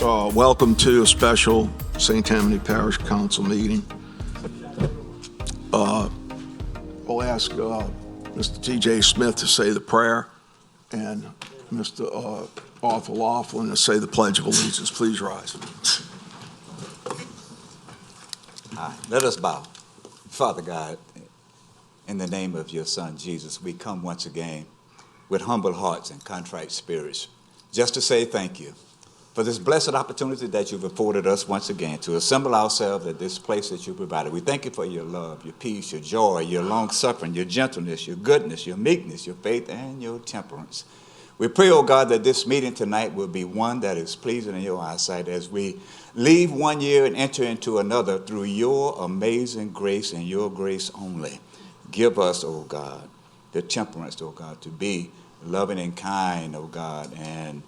Welcome to a special St. Tammany Parish Council meeting. We'll ask Mr. T.J. Smith to say the prayer and Mr. Arthur Laughlin to say the Pledge of Allegiance. Please rise. Let us bow. Father God, in the name of your Son, Jesus, we come once again with humble hearts and contrite spirits just to say thank you for this blessed opportunity that you've afforded us once again to assemble ourselves at this place that you provided. We thank you for your love, your peace, your joy, your long-suffering, your gentleness, your goodness, your meekness, your faith, and your temperance. We pray, oh God, that this meeting tonight will be one that is pleasing in your eyesight as we leave one year and enter into another through your amazing grace and your grace only. Give us, oh God, the temperance, oh God, to be loving and kind, oh God, and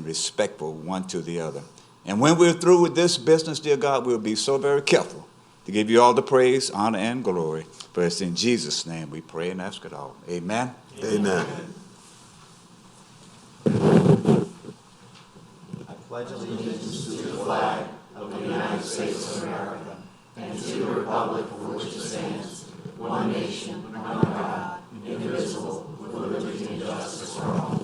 respectful one to the other. And when we're through with this business, dear God, we'll be so very careful to give you all the praise, honor, and glory. For it's in Jesus' name we pray and ask it all. Amen. Amen. I pledge allegiance to the flag of the United States of America and to the republic for which it stands, one nation, under God, indivisible, with liberty and justice for all.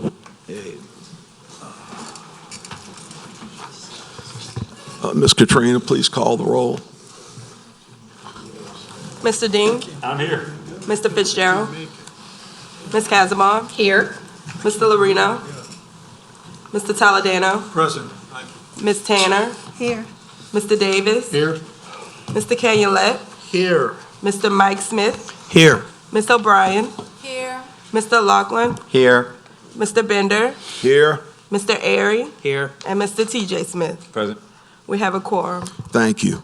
Ms. Katrina, please call the roll. Mr. Dean? I'm here. Mr. Fitzgerald? Ms. Casamar? Here. Mr. Lorino? Mr. Toledano? Present. Ms. Tanner? Here. Mr. Davis? Here. Mr. Canulet? Here. Mr. Mike Smith? Here. Ms. O'Brien? Here. Mr. Laughlin? Here. Mr. Bender? Here. Mr. Airy? Here. And Mr. T.J. Smith? Present. We have a quorum. Thank you.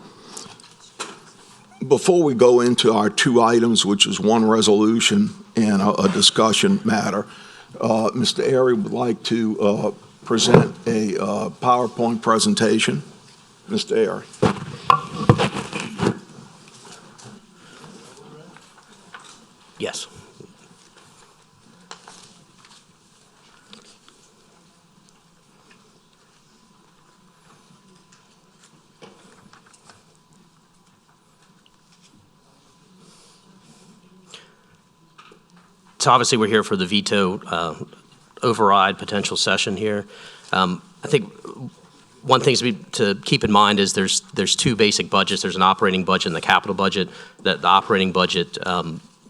Before we go into our two items, which is one resolution and a discussion matter, Mr. Airy would like to present a PowerPoint presentation. Mr. Airy. Yes. So obviously we're here for the veto override potential session here. I think one thing to keep in mind is there's two basic budgets. There's an operating budget and the capital budget. The operating budget,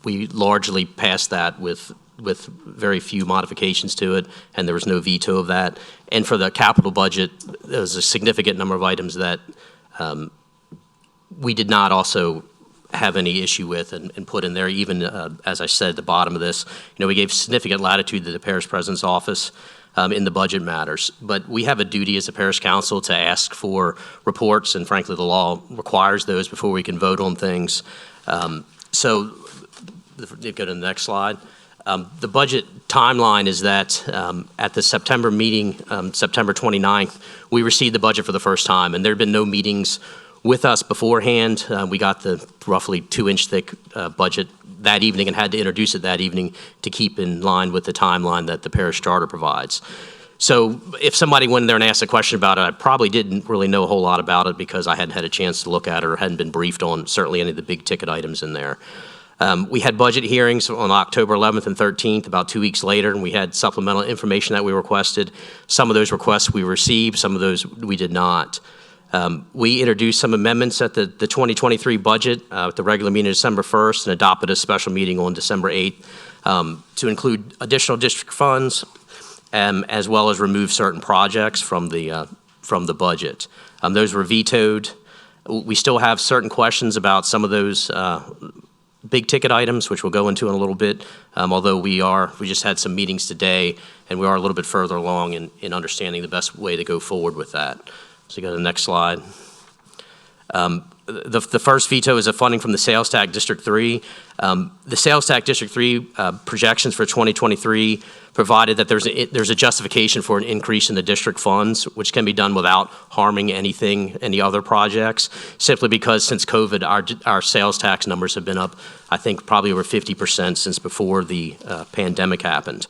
we largely passed that with very few modifications to it, and there was no veto of that. And for the capital budget, there was a significant number of items that we did not also have any issue with and put in there, even as I said at the bottom of this. We gave significant latitude to the parish president's office in the budget matters. But we have a duty as a parish council to ask for reports, and frankly the law requires those before we can vote on things. So go to the next slide. The budget timeline is that at the September meeting, September 29th, we received the budget for the first time, and there had been no meetings with us beforehand. We got the roughly 2-inch thick budget that evening and had to introduce it that evening to keep in line with the timeline that the parish charter provides. So if somebody went in there and asked a question about it, I probably didn't really know a whole lot about it because I hadn't had a chance to look at it or hadn't been briefed on certainly any of the big ticket items in there. We had budget hearings on October 11th and 13th, about 2 weeks later, and we had supplemental information that we requested. Some of those requests we received, some of those we did not. We introduced some amendments at the 2023 budget at the regular meeting December 1st and adopted a special meeting on December 8th to include additional district funds as well as remove certain projects from the budget. Those were vetoed. We still have certain questions about some of those big ticket items, which we'll go into in a little bit, although we just had some meetings today and we are a little bit further along in understanding the best way to go forward with that. So go to the next slide. The first veto is a funding from the sales tax District 3. The sales tax District 3 projections for 2023 provided that there's a justification for an increase in the district funds, which can be done without harming any other projects, simply because since COVID, our sales tax numbers have been up, I think, probably over 50% since before the pandemic happened.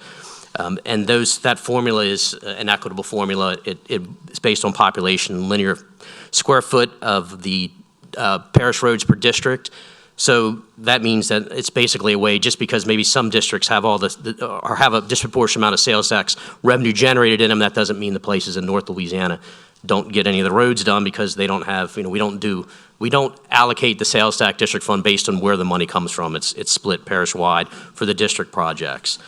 And that formula is an equitable formula. It's based on population, linear square foot of the parish roads per district. So that means that it's basically a way, just because maybe some districts have or have a disproportionate amount of sales tax revenue generated in them, that doesn't mean the places in North Louisiana don't get any of the roads done, because they don't have, we don't allocate the sales tax district fund based on where the money comes from. It's split parish-wide for the district projects.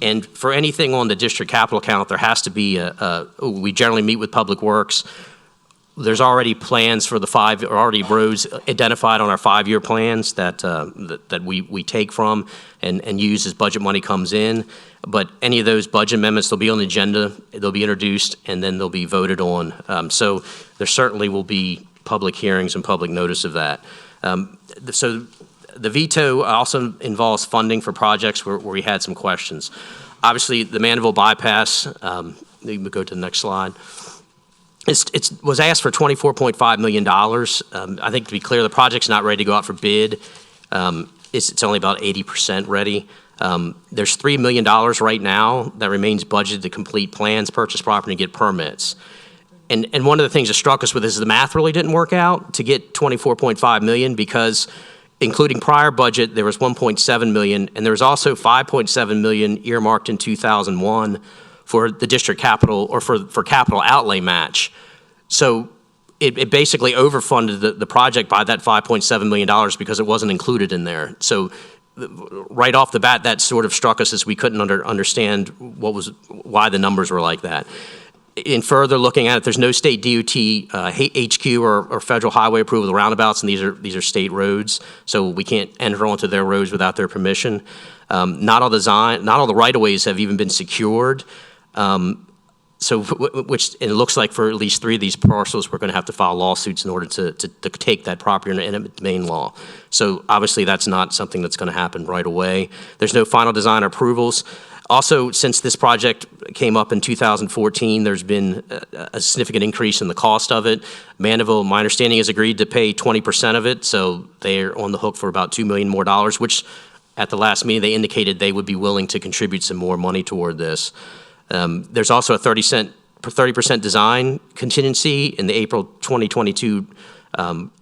And for anything on the district capital account, there has to be we generally meet with Public Works. There's already plans for already roads identified on our 5-year plans that we take from and use as budget money comes in. But any of those budget amendments, they'll be on the agenda, they'll be introduced, and then they'll be voted on. So there certainly will be public hearings and public notice of that. So the veto also involves funding for projects where we had some questions. Obviously, the Mandeville bypass, we go to the next slide. It was asked for $24.5 million. I think, to be clear, the project's not ready to go out for bid. It's only about 80% ready. There's $3 million right now that remains budgeted to complete plans, purchase property, and get permits. And one of the things that struck us with this is the math really didn't work out to get $24.5 million, because including prior budget, there was $1.7 million, and there was also $5.7 million earmarked in 2001 for the district capital, or for capital outlay match. So it basically overfunded the project by that $5.7 million because it wasn't included in there. So right off the bat, that sort of struck us as we couldn't understand why the numbers were like that. In further looking at it, there's no state DOT HQ or federal highway approval of the roundabouts, and these are state roads, so we can't enter onto their roads without their permission. Not all the right-of-ways have even been secured. Which it looks like for at least 3 of these parcels, we're going to have to file lawsuits in order to take that property under eminent domain law. So obviously, that's not something that's going to happen right away. There's no final design approvals. Also, since this project came up in 2014, there's been a significant increase in the cost of it. Mandeville, my understanding, has agreed to pay 20% of it, so they're on the hook for about $2 million more, which at the last meeting they indicated they would be willing to contribute some more money toward this. There's also a 30% design contingency in the April 2022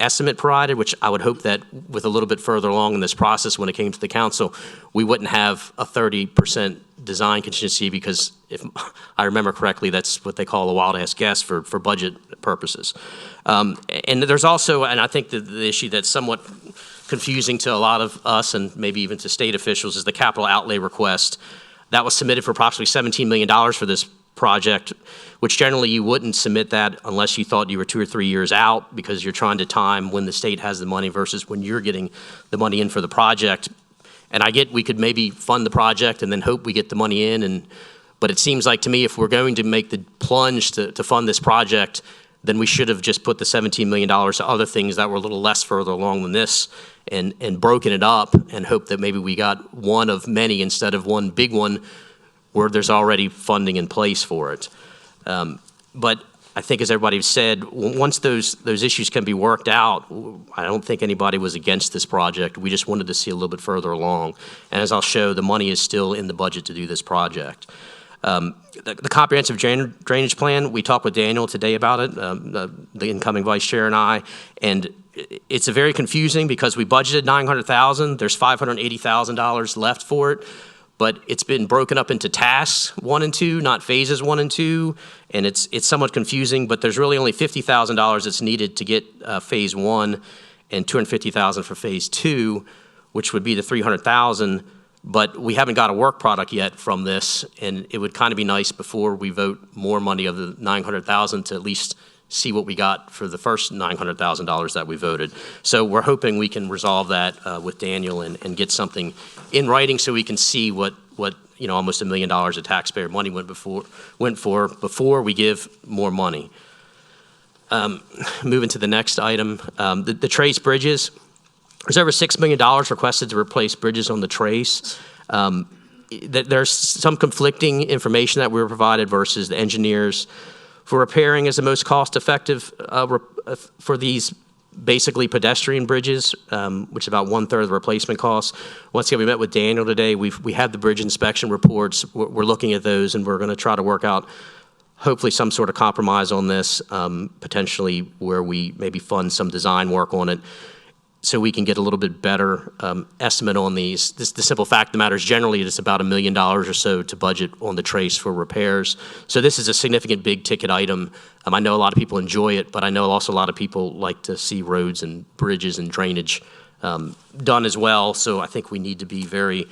estimate provided, which I would hope that with a little bit further along in this process, when it came to the council, we wouldn't have a 30% design contingency, because if I remember correctly, that's what they call a wild-ass guess for budget purposes. And there's also, and I think the issue that's somewhat confusing to a lot of us and maybe even to state officials, is the capital outlay request. That was submitted for approximately $17 million for this project, which generally you wouldn't submit that unless you thought you were 2 or 3 years out, because you're trying to time when the state has the money versus when you're getting the money in for the project. And I get we could maybe fund the project and then hope we get the money in, but it seems like to me, if we're going to make the plunge to fund this project, then we should have just put the $17 million to other things that were a little less further along than this, and broken it up and hope that maybe we got one of many instead of one big one where there's already funding in place for it. But I think, as everybody said, once those issues can be worked out, I don't think anybody was against this project. We just wanted to see a little bit further along. And as I'll show, the money is still in the budget to do this project. The comprehensive drainage plan, we talked with Daniel today about it, the incoming vice chair and I, and it's very confusing because we budgeted $900,000. There's $580,000 left for it, but it's been broken up into tasks 1 and 2, not phases 1 and 2, and it's somewhat confusing. But there's really only $50,000 that's needed to get phase 1, and $250,000 for phase 2, which would be the $300,000. But we haven't got a work product yet from this, and it would kind of be nice before we vote more money of the $900,000 to at least see what we got for the first $900,000 that we voted. So we're hoping we can resolve that with Daniel and get something in writing so we can see what almost $1 million of taxpayer money went for before we give more money. Moving to the next item, the Trace bridges. There's over $6 million requested to replace bridges on the Trace. There's some conflicting information that we were provided versus the engineers. For repairing is the most cost-effective for these basically pedestrian bridges, which is about 1/3 of the replacement costs. Once again, we met with Daniel today. We have the bridge inspection reports. We're looking at those, and we're going to try to work out hopefully some sort of compromise on this, potentially where we maybe fund some design work on it so we can get a little bit better estimate on these. The simple fact of the matter is generally it's about $1 million or so to budget on the trace for repairs. So this is a significant big ticket item. I know a lot of people enjoy it, but I know also a lot of people like to see roads and bridges and drainage done as well. So I think we need to be very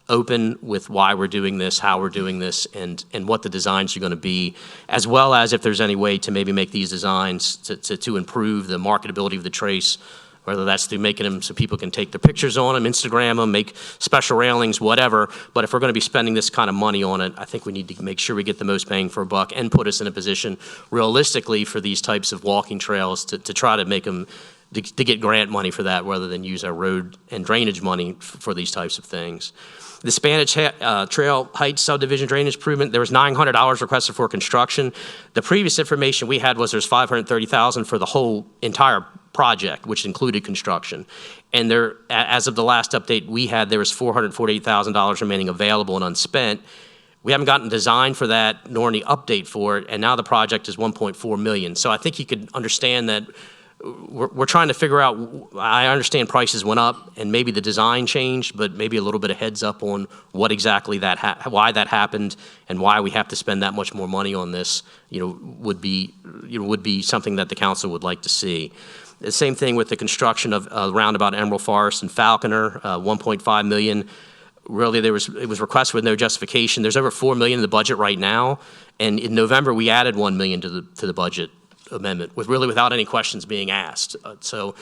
open with why we're doing this, how we're doing this, and what the designs are going to be, as well as if there's any way to maybe make these designs to improve the marketability of the trace, whether that's through making them so people can take their pictures on them, Instagram them, make special railings, whatever. But if we're going to be spending this kind of money on it, I think we need to make sure we get the most bang for a buck and put us in a position realistically for these types of walking trails to try to make them, to get grant money for that rather than use our road and drainage money for these types of things. The Spanish Trail Heights subdivision drainage improvement, there was $900 requested for construction. The previous information we had was there's $530,000 for the whole entire project, which included construction. And there, as of the last update we had, there was $448,000 remaining available and unspent. We haven't gotten design for that nor any update for it, and now the project is $1.4 million. So I think you could understand that we're trying to figure out, I understand prices went up and maybe the design changed, but maybe a little bit of heads up on what exactly why that happened and why we have to spend that much more money on this, would be something that the council would like to see. The same thing with the construction of roundabout Emerald Forest and Falconer, $1.5 million. Really, it was requested with no justification. There's over $4 million in the budget right now, and in November we added $1 million to the budget amendment without any questions being asked. So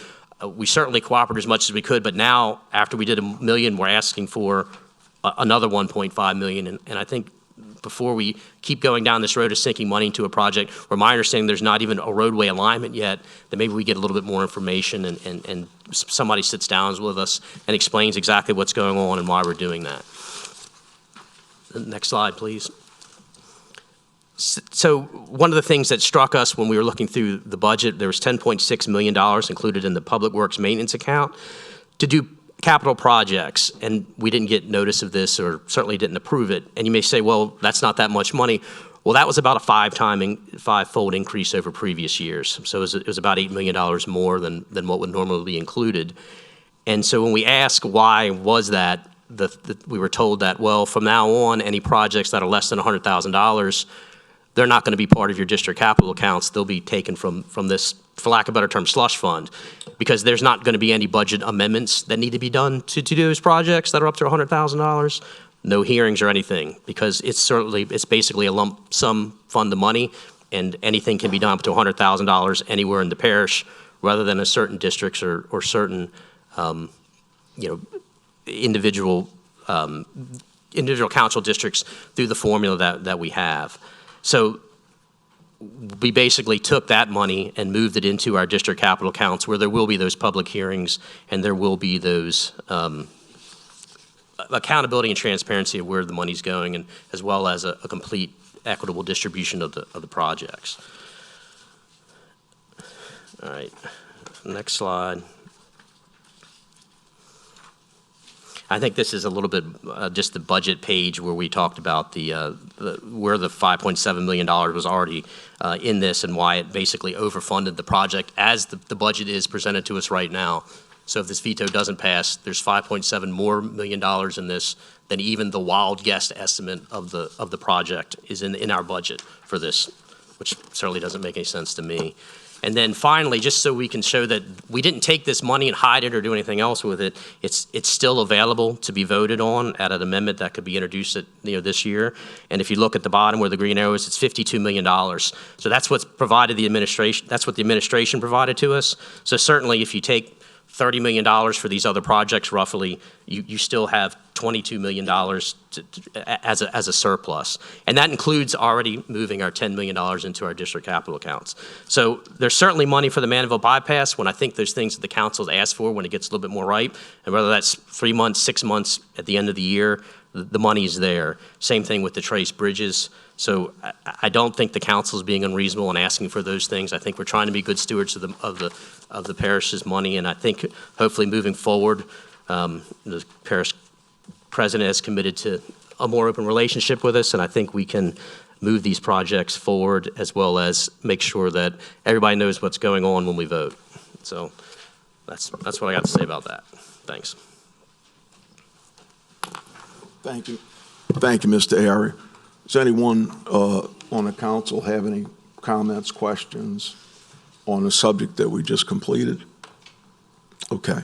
we certainly cooperated as much as we could, but now after we did $1 million, we're asking for another $1.5 million. And I think before we keep going down this road of sinking money into a project where my understanding there's not even a roadway alignment yet, that maybe we get a little bit more information and somebody sits down with us and explains exactly what's going on and why we're doing that. Next slide, please. So one of the things that struck us when we were looking through the budget, there was $10.6 million included in the Public Works Maintenance account to do capital projects, and we didn't get notice of this or certainly didn't approve it. And you may say, well, that's not that much money. Well, that was about a five-fold increase over previous years. So it was about $8 million more than what would normally be included. And so when we asked why was that, we were told that, well, from now on, any projects that are less than $100,000, they're not going to be part of your district capital accounts. They'll be taken from this, for lack of a better term, slush fund, because there's not going to be any budget amendments that need to be done to do those projects that are up to $100,000. No hearings or anything, because it's basically a lump sum fund of money, and anything can be done up to $100,000 anywhere in the parish, rather than in certain districts or certain, individual council districts through the formula that we have. So we basically took that money and moved it into our district capital accounts where there will be those public hearings and there will be those accountability and transparency of where the money's going, and as well as a complete equitable distribution of the projects. All right, next slide. I think this is a little bit just the budget page where we talked about where the $5.7 million was already in this and why it basically overfunded the project as the budget is presented to us right now. So if this veto doesn't pass, there's $5.7 million more in this than even the wild guess estimate of the project is in our budget for this, which certainly doesn't make any sense to me. And then finally, just so we can show that we didn't take this money and hide it or do anything else with it, it's still available to be voted on at an amendment that could be introduced this year. And if you look at the bottom where the green arrow is, it's $52 million. So that's what's provided the administration. That's what the administration provided to us. So certainly, if you take $30 million for these other projects, roughly, you still have $22 million as a surplus. And that includes already moving our $10 million into our district capital accounts. So there's certainly money for the Mandeville bypass when I think there's things that the council's asked for when it gets a little bit more ripe. And whether that's 3 months, 6 months at the end of the year, the money's there. Same thing with the Trace Bridges. So I don't think the council is being unreasonable in asking for those things. I think we're trying to be good stewards of the parish's money, and I think hopefully moving forward, the parish president has committed to a more open relationship with us, and I think we can move these projects forward as well as make sure that everybody knows what's going on when we vote. So that's what I got to say about that. Thanks. Thank you. Thank you, Mr. Airy. Does anyone on the council have any comments, questions on the subject that we just completed? Okay.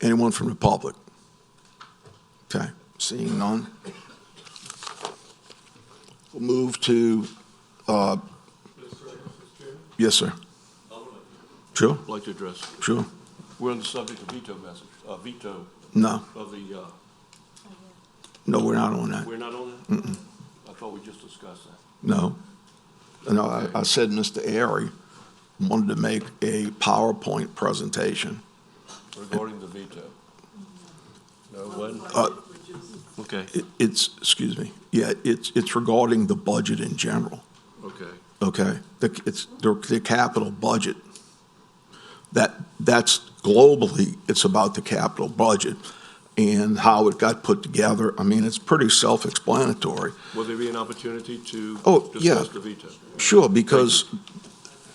Anyone from the public? Okay. Seeing none. We'll move to, yes, sir. Sure, I'd like to address. sure. We're on the subject of veto message, veto No, of the, no, we're not on that. we're not on that? I thought we just discussed that. No. No, I said Mr. Airy wanted to make a PowerPoint presentation. Regarding the veto. No, when? Okay, Excuse me, yeah, it's regarding the budget in general, okay. okay? It's the capital budget. That's globally, it's about the capital budget and how it got put together. I mean, it's pretty self-explanatory. Will there be an opportunity to Yeah. discuss the veto? Sure, because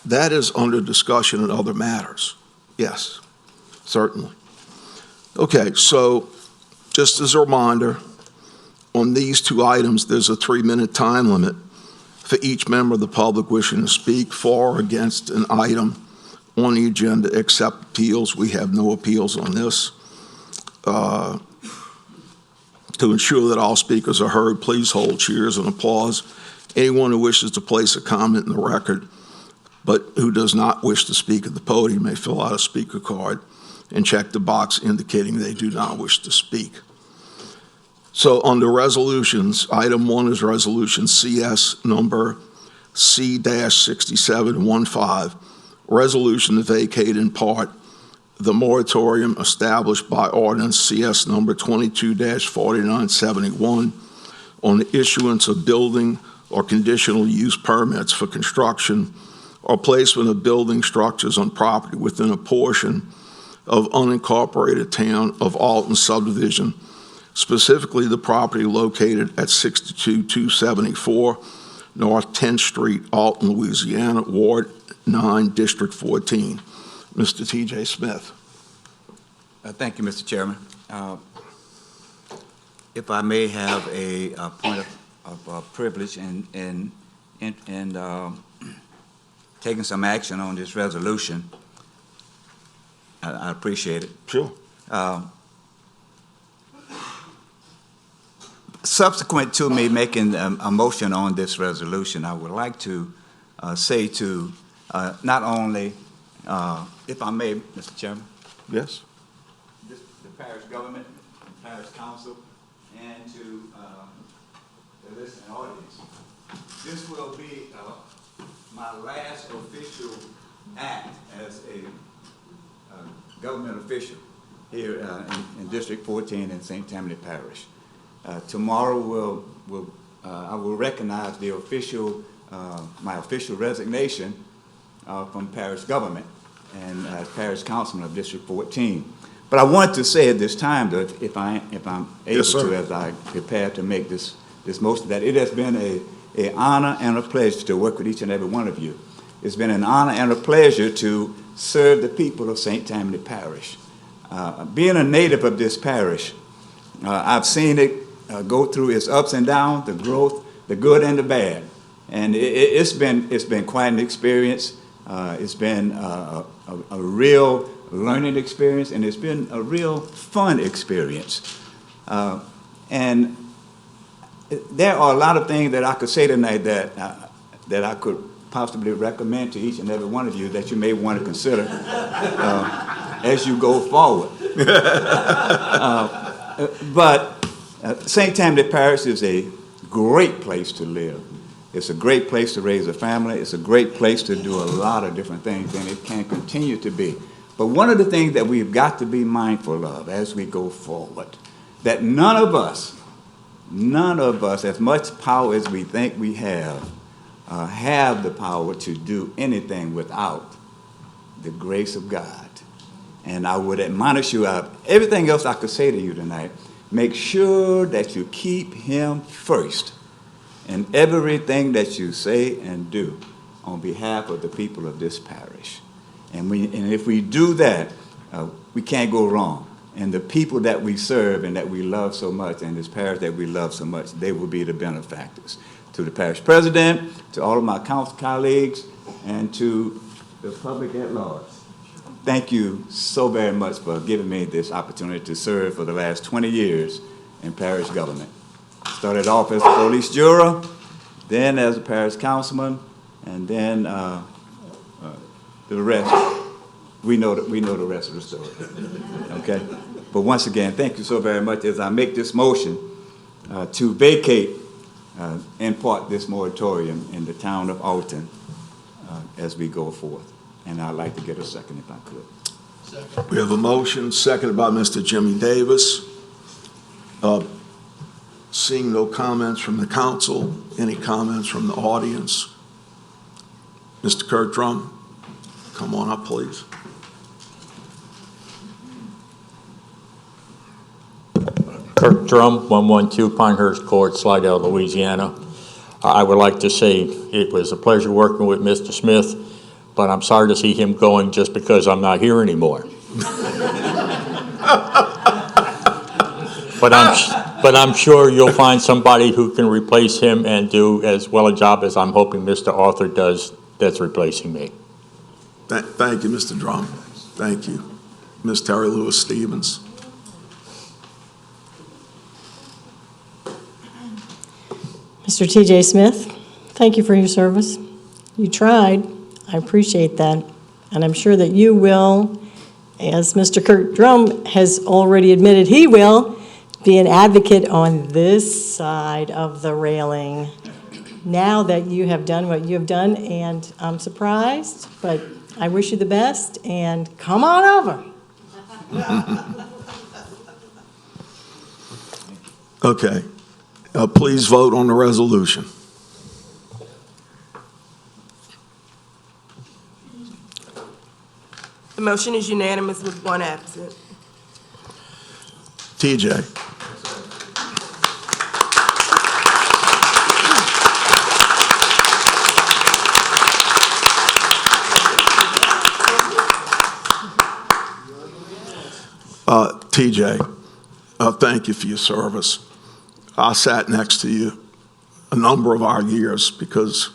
that is under discussion in other matters. Yes, certainly. Okay, so just as a reminder, on these two items, there's a 3-minute time limit for each member of the public wishing to speak for or against an item on the agenda, except appeals. We have no appeals on this. To ensure that all speakers are heard, please hold cheers and applause. Anyone who wishes to place a comment in the record but who does not wish to speak at the podium may fill out a speaker card and check the box indicating they do not wish to speak. So under resolutions, item 1 is resolution CS number C-6715, resolution to vacate in part the moratorium established by ordinance CS number 22-4971 on the issuance of building or conditional use permits for construction or placement of building structures on property within a portion of unincorporated town of Alton subdivision, specifically the property located at 62274 North 10th Street, Alton, Louisiana, Ward 9, District 14. Mr. T.J. Smith. Thank you, Mr. Chairman. If I may have a point of privilege in taking some action on this resolution, I appreciate it. Sure. Subsequent to me making a motion on this resolution, I would like to say to not only, if I may, Mr. Chairman, Yes. the parish government, the parish council, and to the listening audience. This will be my last official act as a government official here in District 14 in St. Tammany Parish. Tomorrow I will recognize the official, my official resignation from parish government and as parish councilman of District 14. But I want to say at this time that if I'm able Yes, to, as I prepare to make this motion, that it has been an honor and a pleasure to work with each and every one of you. It's been an honor and a pleasure to serve the people of St. Tammany Parish. Being a native of this parish, I've seen it go through its ups and downs, the growth, the good and the bad, and it's been quite an experience. It's been a real learning experience, and it's been a real fun experience. And there are a lot of things that I could say tonight that I could possibly recommend to each and every one of you that you may want to consider as you go forward. But St. Tammany Parish is a great place to live. It's a great place to raise a family. It's a great place to do a lot of different things, and it can continue to be. But one of the things that we've got to be mindful of as we go forward that none of us, as much power as we think we have the power to do anything without the grace of God. And I would admonish you out of everything else I could say to you tonight, make sure that you keep him first in everything that you say and do on behalf of the people of this parish. And if we do that, we can't go wrong. And the people that we serve and that we love so much, and this parish that we love so much, they will be the benefactors. To the parish president, to all of my council colleagues, and to the public at large. Thank you so very much for giving me this opportunity to serve for the last 20 years in parish government. Started off as a police juror, then as a parish councilman, and then the rest. We know the rest of the story. Okay? But once again, thank you so very much as I make this motion to vacate, in part, this moratorium in the town of Alton as we go forth. And I'd like to get a second if I could. We have a motion, seconded by Mr. Jimmy Davis. Seeing no comments from the council, any comments from the audience? Mr. Kurt Drum, come on up, please. Kirk Drum, 112 Pinehurst Court, Slidell, Louisiana. I would like to say it was a pleasure working with Mr. Smith, but I'm sorry to see him going just because I'm not here anymore. But I'm sure you'll find somebody who can replace him and do as well a job as I'm hoping Mr. Arthur does that's replacing me. Thank you, Mr. Drum. Thank you. Ms. Terry Lewis Stevens. Mr. T.J. Smith, thank you for your service. You tried. I appreciate that. And I'm sure that you will, as Mr. Kurt Drum has already admitted he will, be an advocate on this side of the railing. Now that you have done what you have done, and I'm surprised, but I wish you the best, and come on over. Okay. Please vote on the resolution. The motion is unanimous with one absent. TJ. TJ, thank you for your service. I sat next to you a number of our years because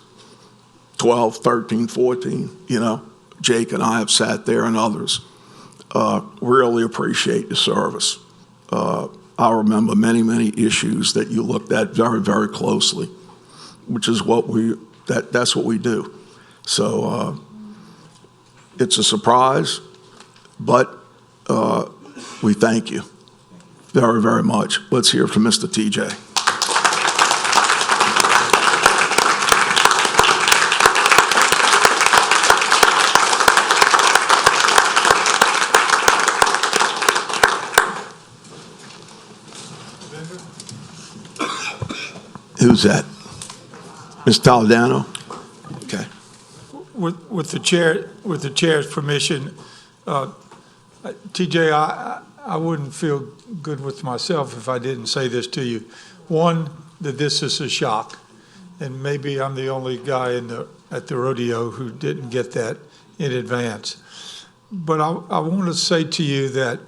12, 13, 14, Jake and I have sat there and others. Really appreciate your service. I remember many, many issues that you looked at very, very closely, which is what that's what we do. So it's a surprise, but we thank you very, very much. Let's hear from Mr. TJ. Who's that? Ms. Toledano? Okay. With the chair's permission, TJ, I wouldn't feel good with myself if I didn't say this to you. One, that this is a shock, and maybe I'm the only guy at the rodeo who didn't get that in advance. But I want to say to you that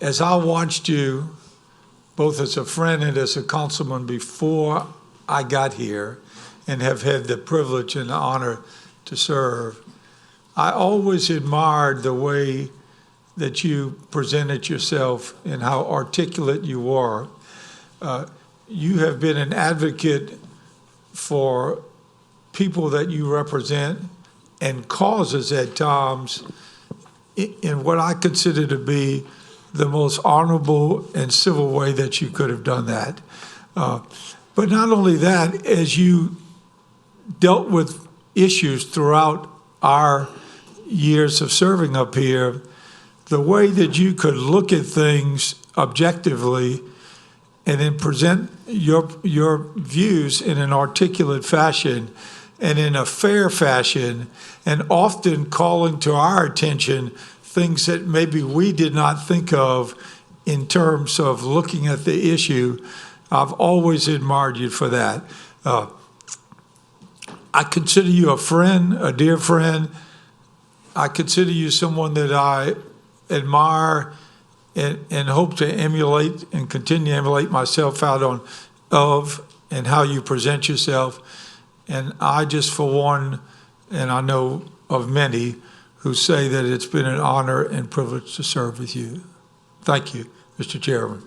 as I watched you, both as a friend and as a councilman before I got here, and have had the privilege and the honor to serve, I always admired the way that you presented yourself and how articulate you were. You have been an advocate for people that you represent and causes at times in what I consider to be the most honorable and civil way that you could have done that. But not only that, as you dealt with issues throughout our years of serving up here, the way that you could look at things objectively and then present your views in an articulate fashion and in a fair fashion, and often calling to our attention things that maybe we did not think of in terms of looking at the issue. I've always admired you for that. I consider you a friend, a dear friend. I consider you someone that I admire and hope to emulate and continue to emulate myself of and how you present yourself. And I just, for one, and I know of many who say that it's been an honor and privilege to serve with you. Thank you, Mr. Chairman.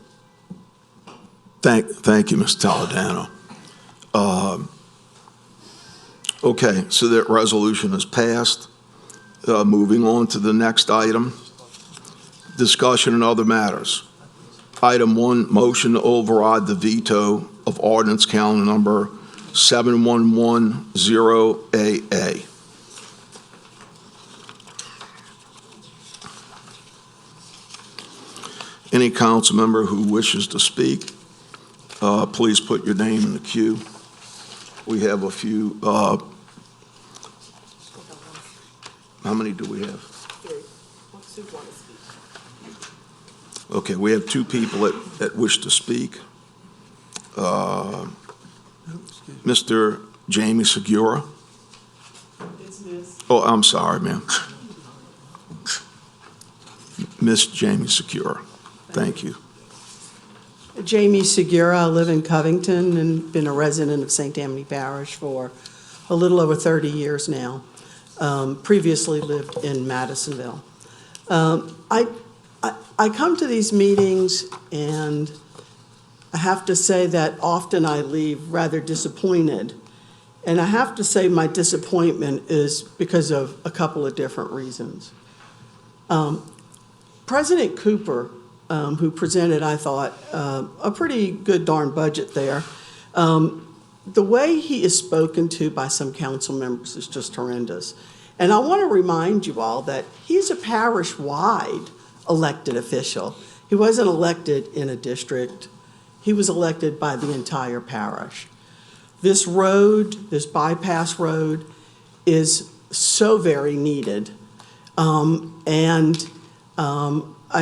Thank you, Mr. Toledano. Okay, so that resolution is passed. Moving on to the next item, discussion and other matters. Item 1, motion to override the veto of ordinance calendar number 7110AA. Any council member who wishes to speak, please put your name in the queue. We have a few, how many do we have? 3. Sue want to speak. Okay, we have 2 people that wish to speak. Mr. Jamie Segura. It's Ms. Oh, I'm sorry, ma'am. Miss Jamie Segura. Thank you. Jamie Segura. I live in Covington and been a resident of St. Tammany Parish for a little over 30 years now. Previously lived in Madisonville. I come to these meetings, and I have to say that often I leave rather disappointed. And I have to say my disappointment is because of a couple of different reasons. President Cooper, who presented, I thought, a pretty good darn budget there, the way he is spoken to by some council members is just horrendous. And I want to remind you all that he's a parish-wide elected official. He wasn't elected in a district. He was elected by the entire parish. This road, this bypass road, is so very needed. I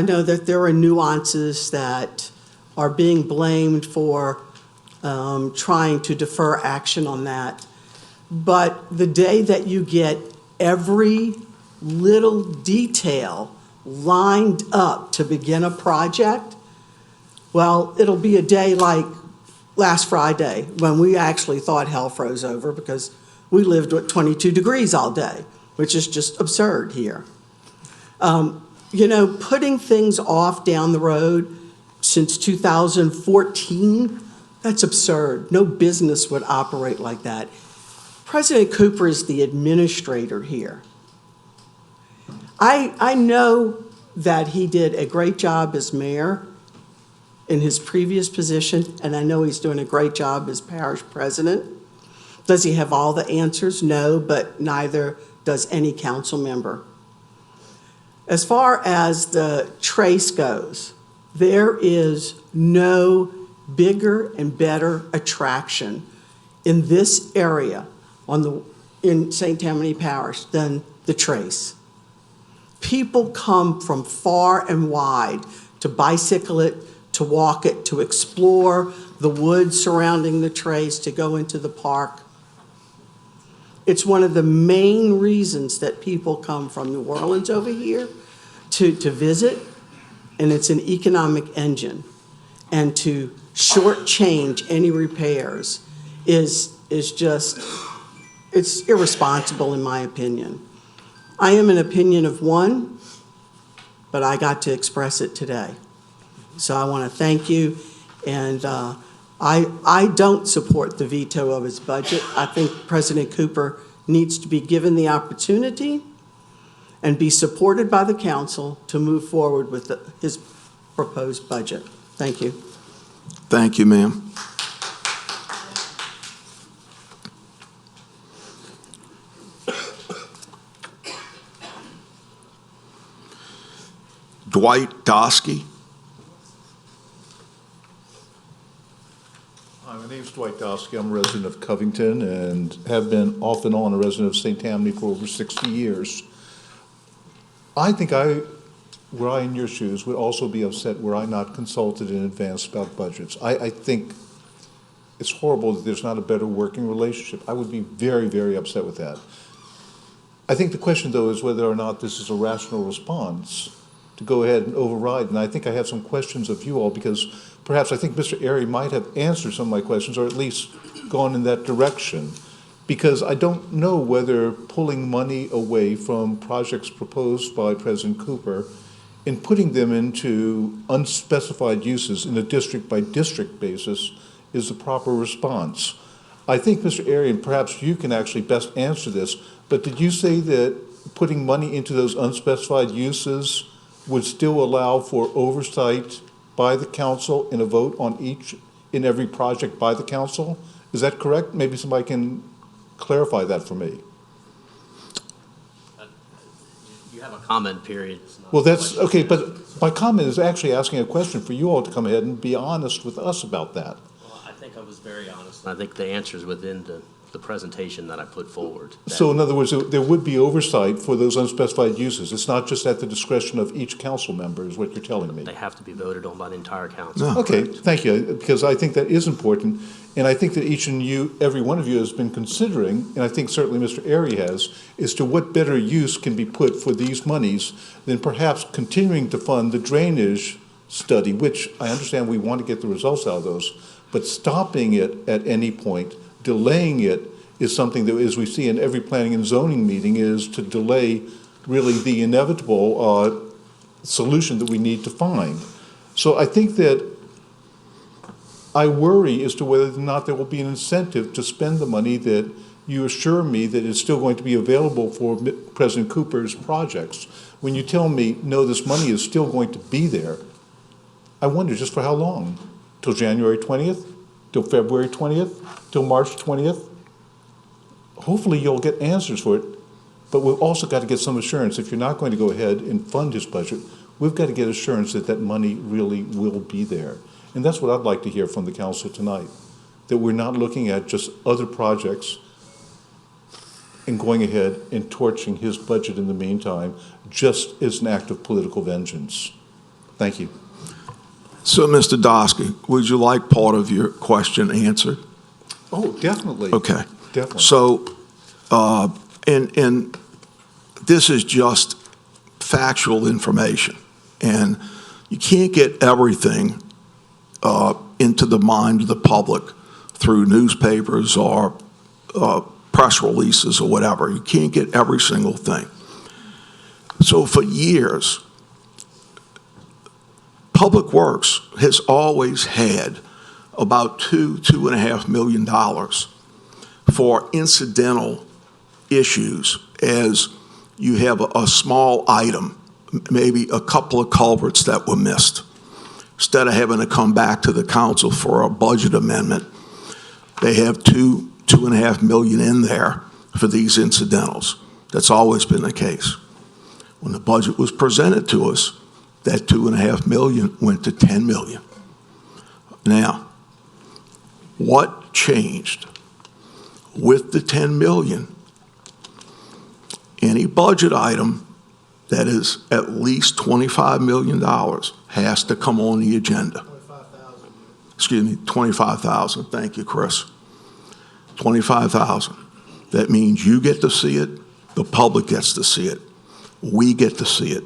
know that there are nuances that are being blamed for trying to defer action on that. But the day that you get every little detail lined up to begin a project, well, it'll be a day like last Friday when we actually thought hell froze over because we lived at 22 degrees all day, which is just absurd here. You know, putting things off down the road since 2014, that's absurd. No business would operate like that. President Cooper is the administrator here. I know that he did a great job as mayor in his previous position, and I know he's doing a great job as parish president. Does he have all the answers? No, but neither does any council member. As far as the trace goes, there is no bigger and better attraction in this area in St. Tammany Parish than the trace. People come from far and wide to bicycle it, to walk it, to explore the woods surrounding the trace, to go into the park. It's one of the main reasons that people come from New Orleans over here to visit, and it's an economic engine. And to shortchange any repairs is just, it's irresponsible in my opinion. I am an opinion of one, but I got to express it today. So I want to thank you, and I don't support the veto of his budget. I think President Cooper needs to be given the opportunity and be supported by the council to move forward with his proposed budget. Thank you. Thank you, ma'am. Dwight Doskey. is Dwight Dosky. I'm a resident of Covington and have been off and on a resident of St. Tammany for over 60 years. I think were I in your shoes, would also be upset were I not consulted in advance about budgets. I think it's horrible that there's not a better working relationship. I would be very, very upset with that. I think the question, though, is whether or not this is a rational response to go ahead and override. And I think I have some questions of you all, because perhaps I think Mr. Airy might have answered some of my questions, or at least gone in that direction. Because I don't know whether pulling money away from projects proposed by President Cooper and putting them into unspecified uses in a district-by-district basis is the proper response. I think, Mr. Airy, and perhaps you can actually best answer this, but did you say that putting money into those unspecified uses would still allow for oversight by the council and a vote on each and every project by the council? Is that correct? Maybe somebody can clarify that for me. You have a comment period. It's not Well, a that's, question. okay, but my comment is actually asking a question for you all to come ahead and be honest with us about that. Well, I think I was very honest. I think the answer's within the presentation that I put forward. So in other words, there would be oversight for those unspecified uses. It's not just at the discretion of each council member, is what you're telling me. They have to be voted on by the entire council. No. Okay, thank you, because I think that is important, and I think that each and you, every one of you has been considering, and I think certainly Mr. Airy has, as to what better use can be put for these monies than perhaps continuing to fund the drainage study, which I understand we want to get the results out of those, but stopping it at any point, delaying it, is something that, as we see in every planning and zoning meeting, is to delay really the inevitable solution that we need to find. So I think that I worry as to whether or not there will be an incentive to spend the money that you assure me that is still going to be available for President Cooper's projects. When you tell me, no, this money is still going to be there, I wonder just for how long? Till January 20th? Till February 20th? Till March 20th? Hopefully you'll get answers for it, but we've also got to get some assurance. If you're not going to go ahead and fund his budget, we've got to get assurance that that money really will be there. And that's what I'd like to hear from the council tonight, that we're not looking at just other projects and going ahead and torching his budget in the meantime, just as an act of political vengeance. Thank you. So, Mr. Dosky, would you like part of your question answered? Oh, definitely. Okay. Definitely. So, and this is just factual information, and you can't get everything into the mind of the public through newspapers or press releases or whatever. You can't get every single thing. So for years, Public Works has always had about $2.5 million for incidental issues, as you have a small item, maybe a couple of culverts that were missed. Instead of having to come back to the council for a budget amendment, they have $2.5 million in there for these incidentals. That's always been the case. When the budget was presented to us, that $2.5 million went to $10 million. Now, what changed? With the $10 million, any budget item that is at least $25 million has to come on the agenda. 25,000. Excuse me, 25,000. Thank you, Chris. 25,000. That means you get to see it, the public gets to see it, we get to see it.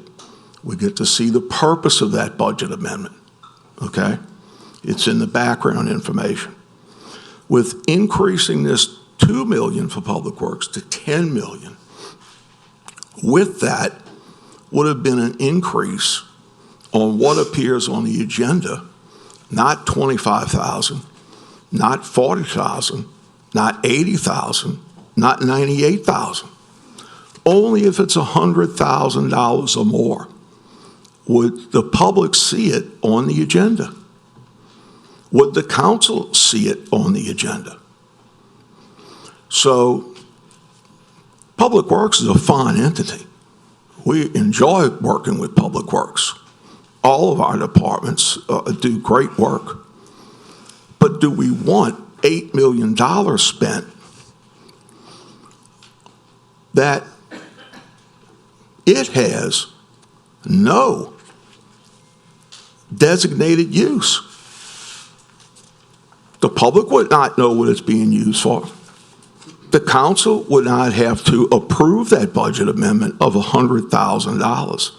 We get to see the purpose of that budget amendment, okay? It's in the background information. With increasing this $2 million for Public Works to $10 million, with that would have been an increase on what appears on the agenda, not 25,000, not 40,000, not 80,000, not 98,000. Only if it's $100,000 or more would the public see it on the agenda. Would the council see it on the agenda? So Public Works is a fine entity. We enjoy working with Public Works. All of our departments do great work. But do we want $8 million spent, that it has no designated use. The public would not know what it's being used for. The council would not have to approve that budget amendment of $100,000,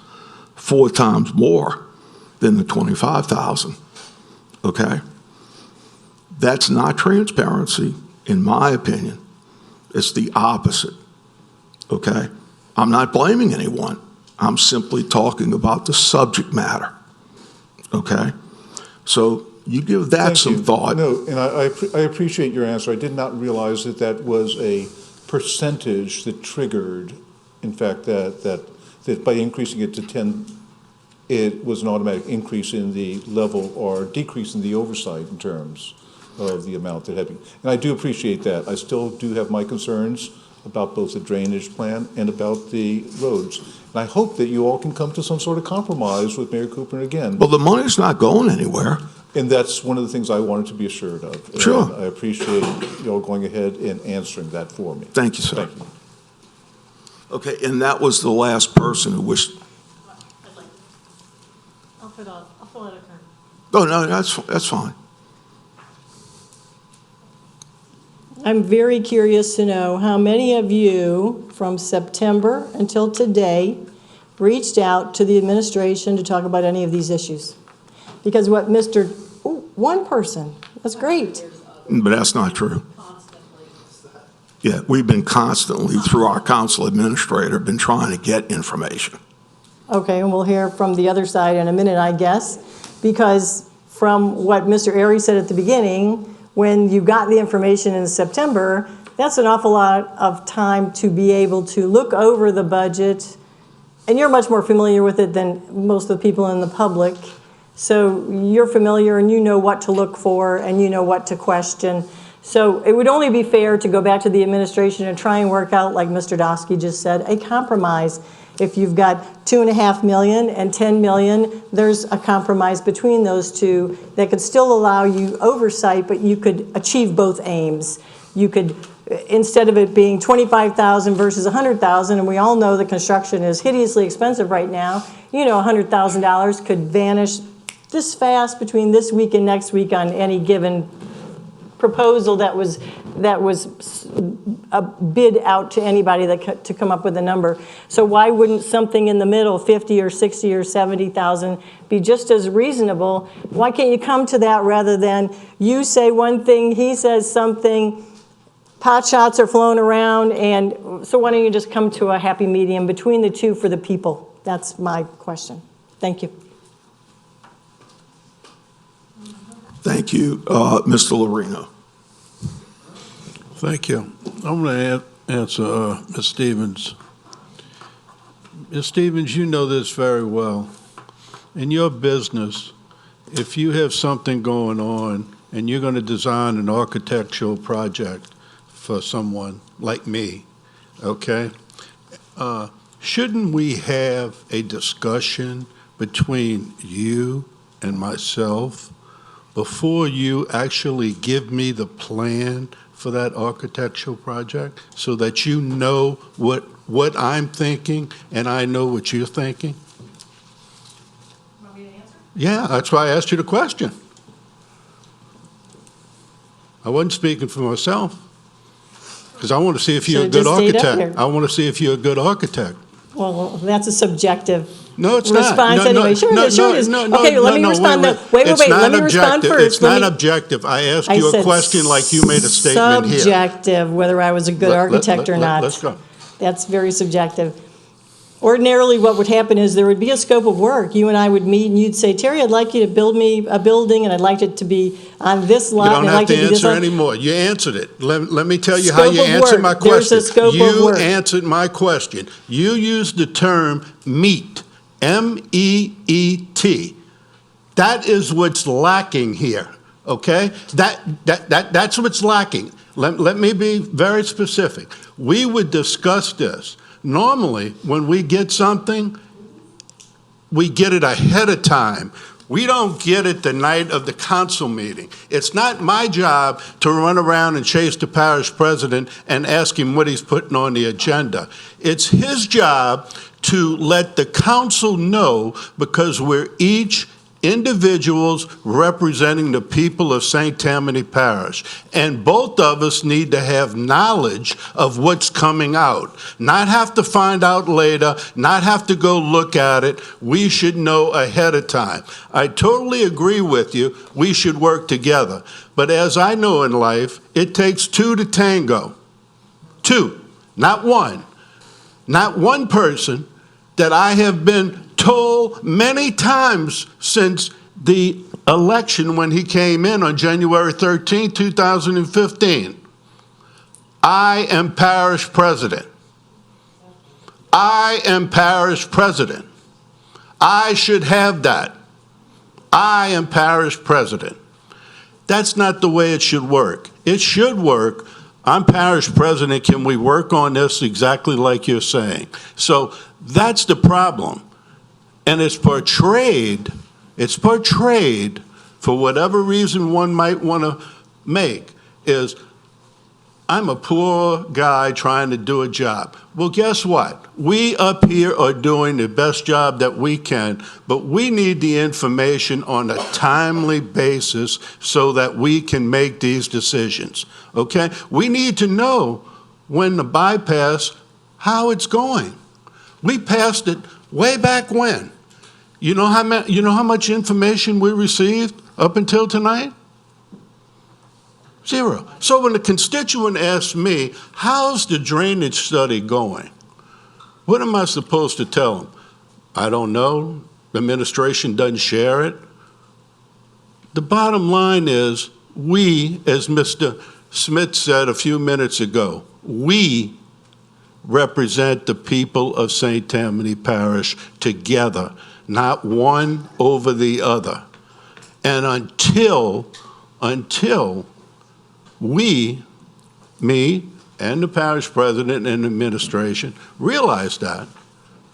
4 times more than the $25,000, okay? That's not transparency, in my opinion. It's the opposite, okay? I'm not blaming anyone. I'm simply talking about the subject matter, okay? So you give that Thank some you. thought. No, and I appreciate your answer. I did not realize that that was a percentage that triggered, in fact, that by increasing it to 10, it was an automatic increase in the level or decrease in the oversight in terms of the amount that had been. And I do appreciate that. I still do have my concerns about both the drainage plan and about the roads. And I hope that you all can come to some sort of compromise with Mayor Cooper again. Well, the money's not going anywhere. And that's one of the things I wanted to be assured of. And Sure. I appreciate you all going ahead and answering that for me. Thank you, sir. Thank you. Okay, and that was the last person who wished. I'll fill out a card. Oh, no, that's fine. I'm very curious to know how many of you from September until today reached out to the administration to talk about any of these issues? Because what one person, that's great. But that's not true. Yeah, we've been constantly, through our council administrator, been trying to get information. Okay, and we'll hear from the other side in a minute, I guess, because from what Mr. Airy said at the beginning, when you got the information in September, that's an awful lot of time to be able to look over the budget, and you're much more familiar with it than most of the people in the public. So you're familiar and you know what to look for and you know what to question. So it would only be fair to go back to the administration and try and work out, like Mr. Dosky just said, a compromise. If you've got $2.5 million and $10 million, there's a compromise between those two that could still allow you oversight, but you could achieve both aims. You could, instead of it being $25,000 versus $100,000, and we all know that construction is hideously expensive right now, you know $100,000 could vanish this fast between this week and next week on any given proposal that was a bid out to anybody to come up with a number. So why wouldn't something in the middle, 50 or 60 or 70,000, be just as reasonable? Why can't you come to that rather than you say one thing, he says something, pot shots are flown around, and so why don't you just come to a happy medium between the two for the people? That's my question. Thank you. Thank you. Mr. Lorino. Thank you. I'm going to answer Ms. Stevens. Ms. Stevens, you know this very well. In your business, if you have something going on and you're going to design an architectural project for someone like me, okay, shouldn't we have a discussion between you and myself before you actually give me the plan for that architectural project so that you know what I'm thinking and I know what you're thinking? Want me to answer? Yeah, that's why I asked you the question. I wasn't speaking for myself because I want to see if you're a good Should've just stayed up architect. here. I want to see if you're a good architect. Well, that's a subjective No, it's not. response No, anyway. Sure it is, sure it is. Okay, let me respond. Wait, It's let not me respond objective. first. It's not objective. I asked you a question like you made a statement here. Subjective, whether I was a good architect or not. Let's go. That's very subjective. Ordinarily, what would happen is there would be a scope of work. You and I would meet, and you'd say, Terry, I'd like you to build me a building, and I'd like it to be on this lot. You don't and I'd have like to it be this answer lot." anymore. You answered it. Let me tell you how Scope you of answered work. my There's question. a scope of You work. answered my question. You used the term meet, M-E-E-T. That is what's lacking here, okay? That's what's lacking. Let me be very specific. We would discuss this. Normally, when we get something, we get it ahead of time. We don't get it the night of the council meeting. It's not my job to run around and chase the parish president and ask him what he's putting on the agenda. It's his job to let the council know, because we're each individuals representing the people of St. Tammany Parish. And both of us need to have knowledge of what's coming out. Not have to find out later, not have to go look at it. We should know ahead of time. I totally agree with you. We should work together. But as I know in life, it takes two to tango. Two, not one. Not one person that I have been told many times since the election when he came in on January 13, 2015. I am parish president. I am parish president. I should have that. I am parish president. That's not the way it should work. It should work. I'm parish president. Can we work on this exactly like you're saying? So that's the problem. And it's portrayed for whatever reason one might want to make, is I'm a poor guy trying to do a job. Well, guess what? We up here are doing the best job that we can, but we need the information on a timely basis so that we can make these decisions, okay? We need to know when the bypass, how it's going. We passed it way back when. You know how much information we received up until tonight? Zero. So when the constituent asks me, how's the drainage study going? What am I supposed to tell them? I don't know. The administration doesn't share it. The bottom line is, we, as Mr. Smith said a few minutes ago, we represent the people of St. Tammany Parish together, not one over the other. And until we, me and the parish president and administration, realize that,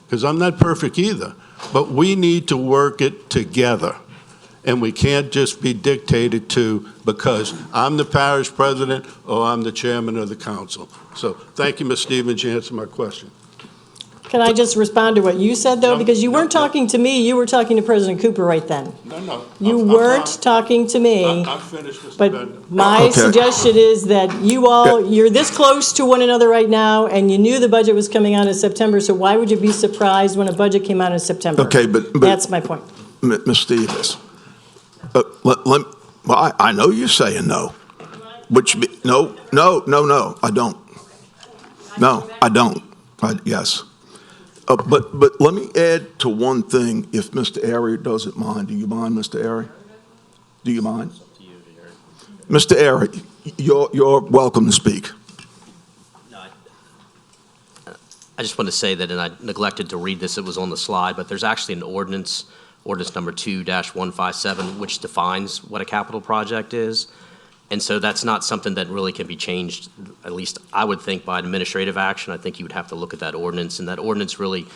because I'm not perfect either, but we need to work it together. And we can't just be dictated to because I'm the parish president or I'm the chairman of the council. So thank you, Ms. Stevens, you answered my question. Can I just respond to what you said, though? No, Because you no, weren't talking to me, you were talking to President Cooper right then. No. You weren't talking to me. I'm finished, Mr. But Bender. my Okay. suggestion is that you're this close to one another right now, and you knew the budget was coming out in September, so why would you be surprised when a budget came out in September? Okay, but That's my point. Ms. Stevens, well, I know you're saying no. No, I don't. No, I don't. Yes. But let me add to one thing, if Mr. Airy doesn't mind. Do you mind, Mr. Airy? Do you mind? Mr. Airy, you're welcome to speak. I just want to say that, and I neglected to read this, it was on the slide, but there's actually an ordinance number 2-157, which defines what a capital project is. And so that's not something that really can be changed, at least I would think, by administrative action. I think you would have to look at that ordinance, and that ordinance really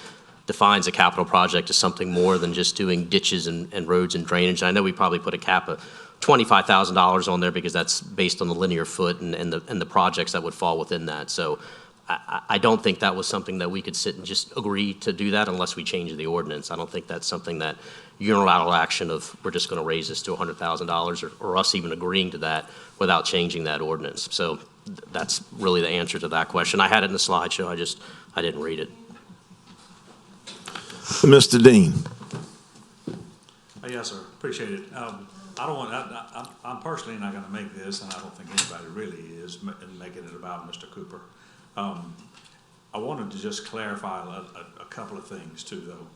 defines a capital project as something more than just doing ditches and roads and drainage. I know we probably put a cap of $25,000 on there because that's based on the linear foot and the projects that would fall within that. So I don't think that was something that we could sit and just agree to do that unless we change the ordinance. I don't think that's something that unilateral action of we're just going to raise this to $100,000 or us even agreeing to that without changing that ordinance. So that's really the answer to that question. I had it in the slideshow. I didn't read it. Mr. Dean. Yes, sir. Appreciate it. I'm personally not going to make this, and I don't think anybody really is, making it about Mr. Cooper. I wanted to just clarify a couple of things too, though,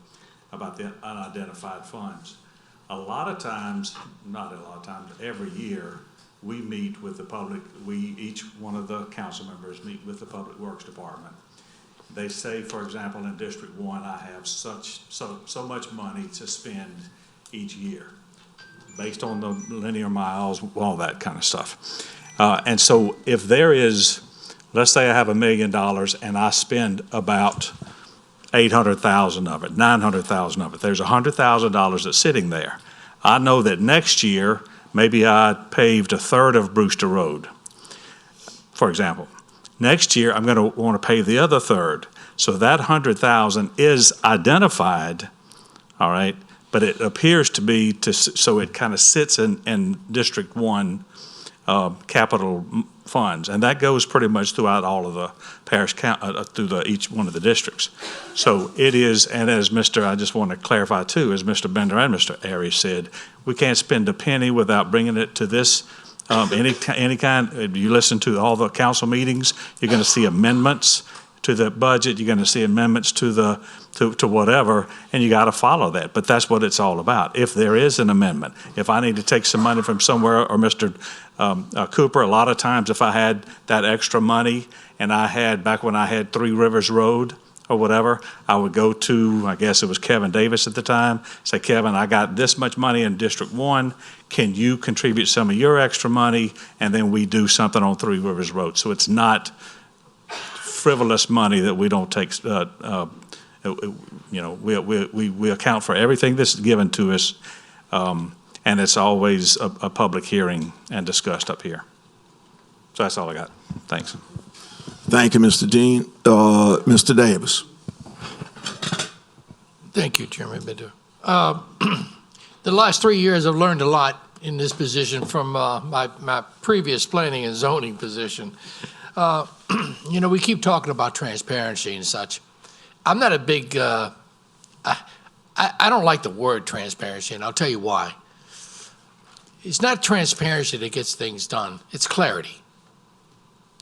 about the unidentified funds. Every year, we meet with the public, each one of the council members meet with the Public Works Department. They say, for example, in District 1, I have so much money to spend each year, based on the linear miles, all that kind of stuff. And so if there is, let's say I have $1 million and I spend about 800,000 of it, 900,000 of it. There's $100,000 that's sitting there. I know that next year, maybe I paved a third of Brewster Road, for example. Next year, I'm going to want to pave the other third. So that 100,000 is identified, all right, but it appears to be, so it kind of sits in District 1 capital funds, and that goes pretty much throughout all of the parish, through each one of the districts. So it is, and as I just want to clarify too, as Mr. Bender and Mr. Aries said, we can't spend a penny without bringing it to this, any kind. If you listen to all the council meetings, you're going to see amendments to the budget, you're going to see amendments to whatever, and you got to follow that. But that's what it's all about. If there is an amendment, if I need to take some money from somewhere, or Mr. Cooper, a lot of times if I had that extra money, and I had, back when I had 3 Rivers Road or whatever, I would go to, I guess it was Kevin Davis at the time, say, Kevin, I got this much money in District 1, can you contribute some of your extra money, and then we do something on 3 Rivers Road. So it's not frivolous money that we don't take, we account for everything that's given to us, and it's always a public hearing and discussed up here. So that's all I got. Thanks. Thank you, Mr. Dean. Mr. Davis. Thank you, Chairman Bender. The last 3 years, I've learned a lot in this position from my previous planning and zoning position. We keep talking about transparency and such. I'm not a big, I don't like the word transparency, and I'll tell you why. It's not transparency that gets things done, it's clarity.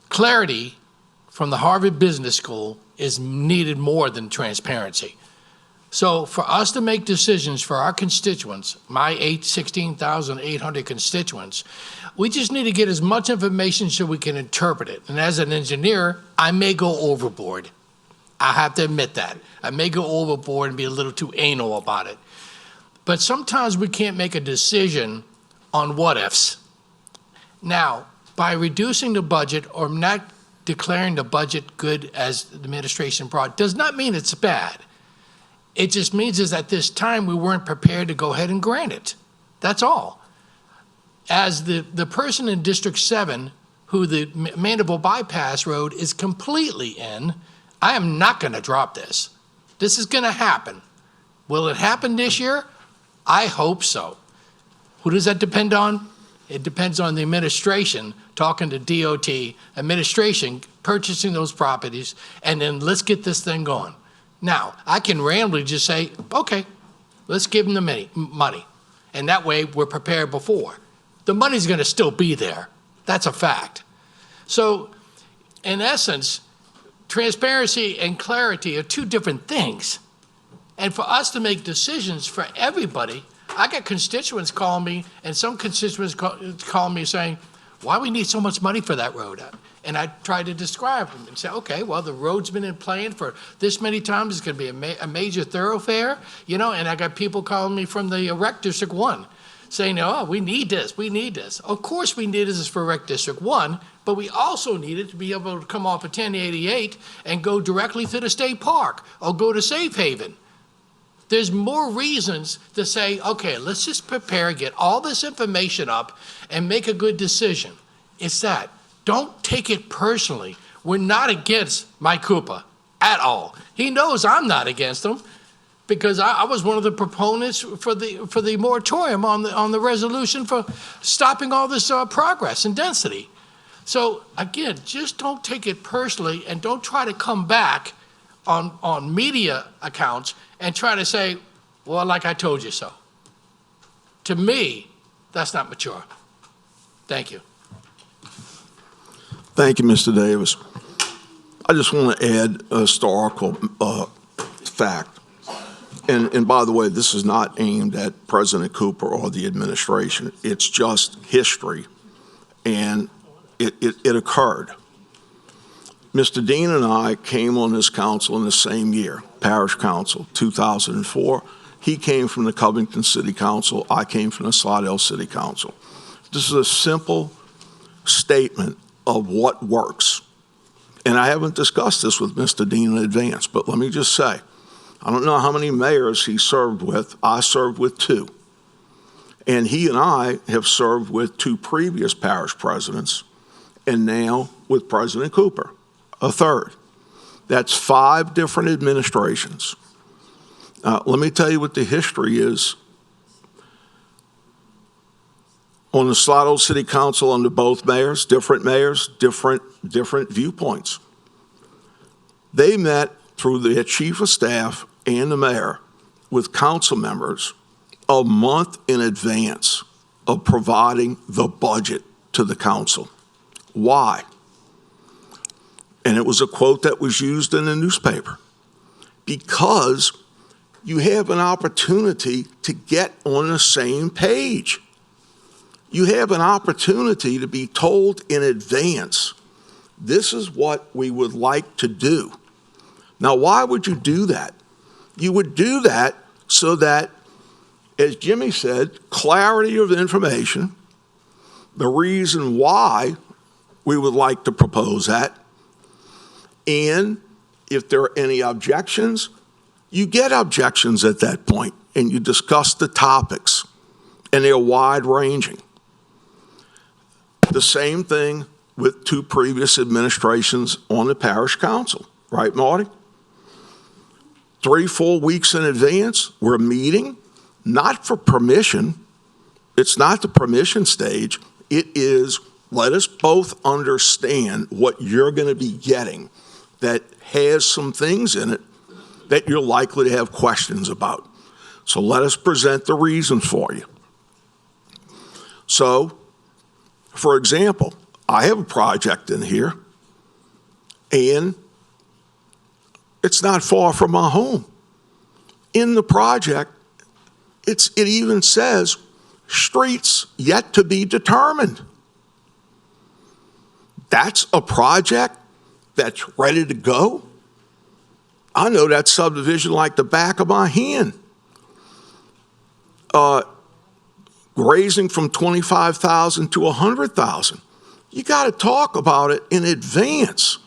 Clarity from the Harvard Business School is needed more than transparency. So for us to make decisions for our constituents, my 16,800 constituents, we just need to get as much information so we can interpret it. And as an engineer, I may go overboard. I have to admit that. I may go overboard and be a little too anal about it. But sometimes we can't make a decision on what ifs. Now, by reducing the budget or not declaring the budget good as the administration brought, does not mean it's bad. It just means is at this time we weren't prepared to go ahead and grant it. That's all. As the person in District 7 who the Mandible Bypass Road is completely in, I am not going to drop this. This is going to happen. Will it happen this year? I hope so. Who does that depend on? It depends on the administration talking to DOT, administration purchasing those properties, and then let's get this thing going. Now, I can randomly just say, okay, let's give them the money. And that way we're prepared before. The money's going to still be there. That's a fact. So, in essence, transparency and clarity are two different things. And for us to make decisions for everybody, I get constituents calling me, and some constituents call me saying, why do we need so much money for that road? And I try to describe them and say, okay, well, the road's been in plan for this many times. It's going to be a major thoroughfare, and I got people calling me from the Rec District 1 saying, oh, we need this, we need this. Of course we need this for Rec District 1, but we also need it to be able to come off of 1088 and go directly to the state park or go to Safe Haven. There's more reasons to say, okay, let's just prepare, get all this information up, and make a good decision. It's that. Don't take it personally. We're not against Mike Cooper at all. He knows I'm not against him because I was one of the proponents for the moratorium on the resolution for stopping all this progress and density. So again, just don't take it personally and don't try to come back on media accounts and try to say, well, like I told you so. To me, that's not mature. Thank you. Thank you, Mr. Davis. I just want to add a historical fact. And by the way, this is not aimed at President Cooper or the administration. It's just history, and it occurred. Mr. Dean and I came on this council in the same year, Parish Council, 2004. He came from the Covington City Council. I came from the Slidell City Council. This is a simple statement of what works. And I haven't discussed this with Mr. Dean in advance, but let me just say, I don't know how many mayors he served with. I served with 2. And he and I have served with 2 previous parish presidents, and now with President Cooper, a third. That's 5 different administrations. Let me tell you what the history is. On the Slidell City Council under both mayors, different viewpoints. They met through their chief of staff and the mayor with council members a month in advance of providing the budget to the council. Why? And it was a quote that was used in the newspaper. Because you have an opportunity to get on the same page. You have an opportunity to be told in advance, this is what we would like to do. Now, why would you do that? You would do that so that, as Jimmy said, clarity of information, the reason why we would like to propose that, and if there are any objections, you get objections at that point, and you discuss the topics, and they're wide-ranging. The same thing with 2 previous administrations on the parish council, right, Marty? 3-4 weeks in advance, we're meeting, not for permission. It's not the permission stage. It is, let us both understand what you're going to be getting that has some things in it that you're likely to have questions about. So let us present the reason for you. So, for example, I have a project in here, and it's not far from my home. In the project, it even says, streets yet to be determined. That's a project that's ready to go. I know that subdivision like the back of my hand. Raising from 25,000 to 100,000. You got to talk about it in advance,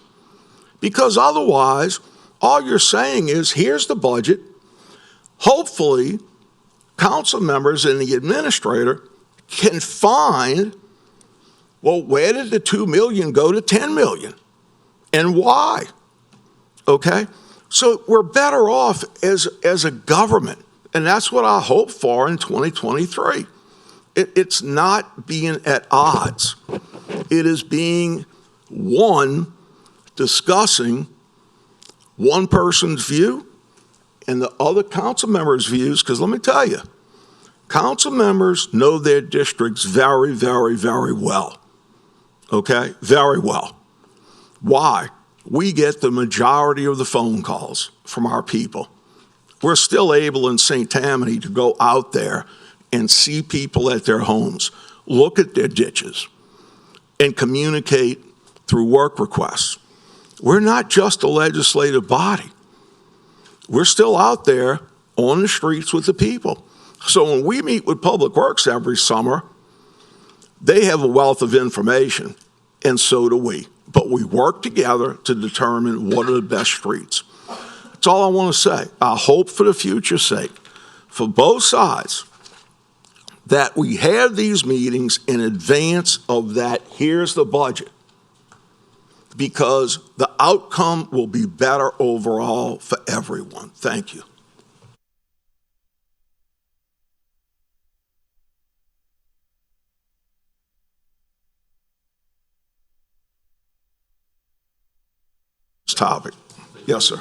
because otherwise, all you're saying is, here's the budget. Hopefully, council members and the administrator can find, well, where did the 2 million go to 10 million? And why? Okay? So we're better off as a government, and that's what I hope for in 2023. It's not being at odds. It is being, one, discussing one person's view and the other council members' views, because let me tell you, council members know their districts very, very, very well. Okay? Very well. Why? We get the majority of the phone calls from our people. We're still able in St. Tammany to go out there and see people at their homes, look at their ditches, and communicate through work requests. We're not just a legislative body. We're still out there on the streets with the people. So when we meet with Public Works every summer, they have a wealth of information, and so do we. But we work together to determine what are the best streets. That's all I want to say. I hope for the future's sake, for both sides, that we have these meetings in advance of that, here's the budget, because the outcome will be better overall for everyone. Thank you. Topic. Yes, sir.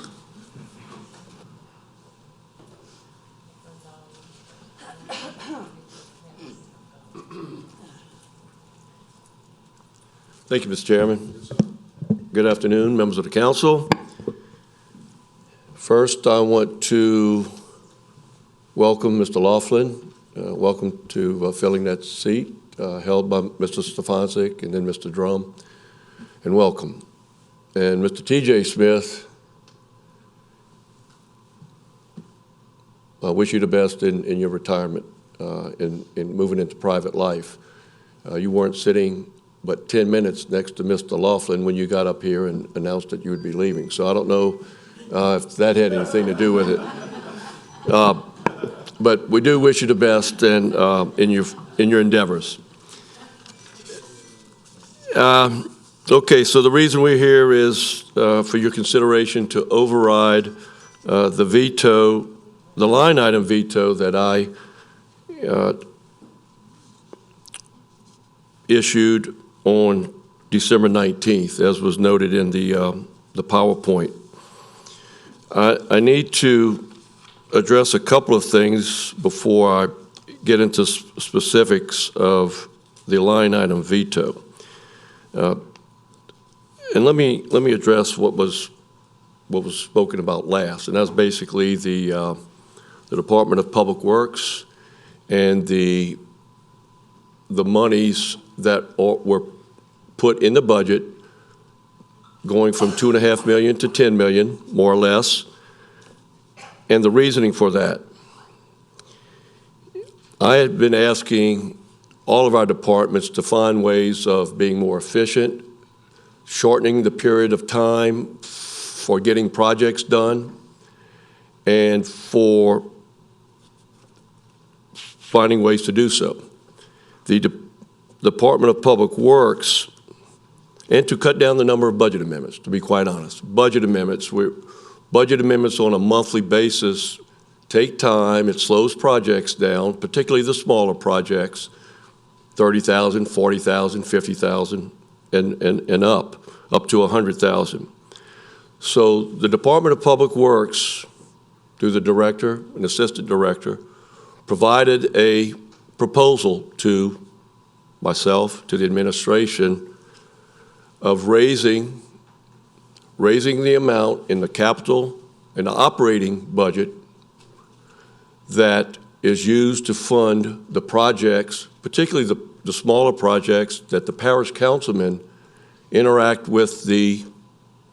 Thank you, Mr. Chairman. Good afternoon, members of the council. First, I want to welcome Mr. Laughlin. Welcome to filling that seat held by Mr. Stefancic and then Mr. Drum, and welcome. And Mr. T.J. Smith, I wish you the best in your retirement, in moving into private life. You weren't sitting but 10 minutes next to Mr. Laughlin when you got up here and announced that you would be leaving. So I don't know if that had anything to do with it. but we do wish you the best in your endeavors. Okay, so the reason we're here is for your consideration to override the veto, the line item veto that I issued on December 19th, as was noted in the PowerPoint. I need to address a couple of things before I get into specifics of the line item veto. And let me address what was spoken about last, and that's basically the Department of Public Works and the monies that were put in the budget, going from $2.5 million to $10 million, more or less, and the reasoning for that. I had been asking all of our departments to find ways of being more efficient, shortening the period of time for getting projects done, and for finding ways to do so. The Department of Public Works, and to cut down the number of budget amendments, to be quite honest. Budget amendments on a monthly basis take time. It slows projects down, particularly the smaller projects, 30,000, 40,000, 50,000, and up to 100,000. So the Department of Public Works, through the director and assistant director, provided a proposal to myself, to the administration, of raising the amount in the capital and the operating budget that is used to fund the projects, particularly the smaller projects that the parish councilmen interact with the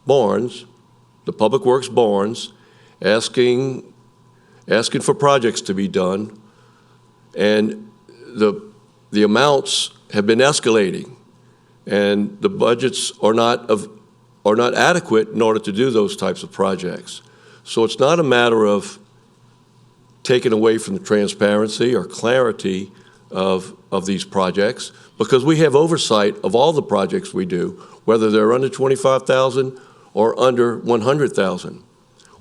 barns, the Public Works barns, asking for projects to be done, and the amounts have been escalating, and the budgets are not adequate in order to do those types of projects. So it's not a matter of taking away from the transparency or clarity of these projects, because we have oversight of all the projects we do, whether they're under 25,000 or under 100,000.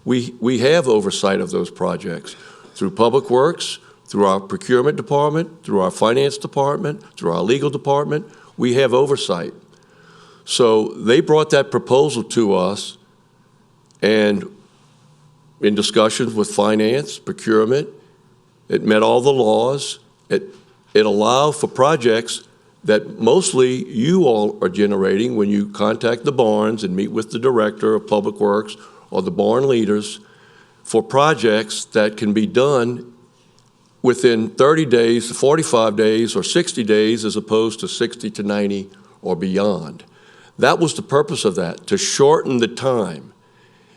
We have oversight of those projects through Public Works, through our procurement department, through our finance department, through our legal department. We have oversight. So they brought that proposal to us, and in discussions with finance, procurement, it met all the laws. It allowed for projects that mostly you all are generating when you contact the barns and meet with the director of Public Works or the barn leaders, for projects that can be done within 30 days, 45 days, or 60 days, as opposed to 60 to 90 or beyond. That was the purpose of that, to shorten the time.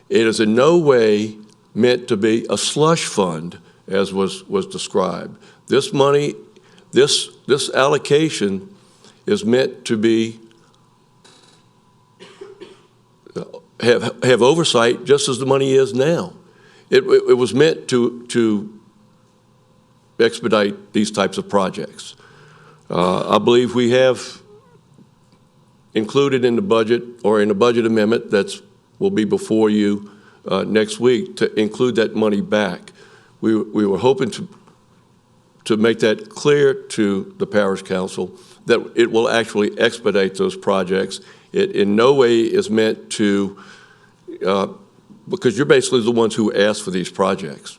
It is in no way meant to be a slush fund, as was described. This money, this allocation is meant to be have oversight, just as the money is now. It was meant to expedite these types of projects. I believe we have included in the budget, or in a budget amendment that will be before you next week, to include that money back. We were hoping to make that clear to the parish council that it will actually expedite those projects. It in no way is meant to, because you're basically the ones who asked for these projects.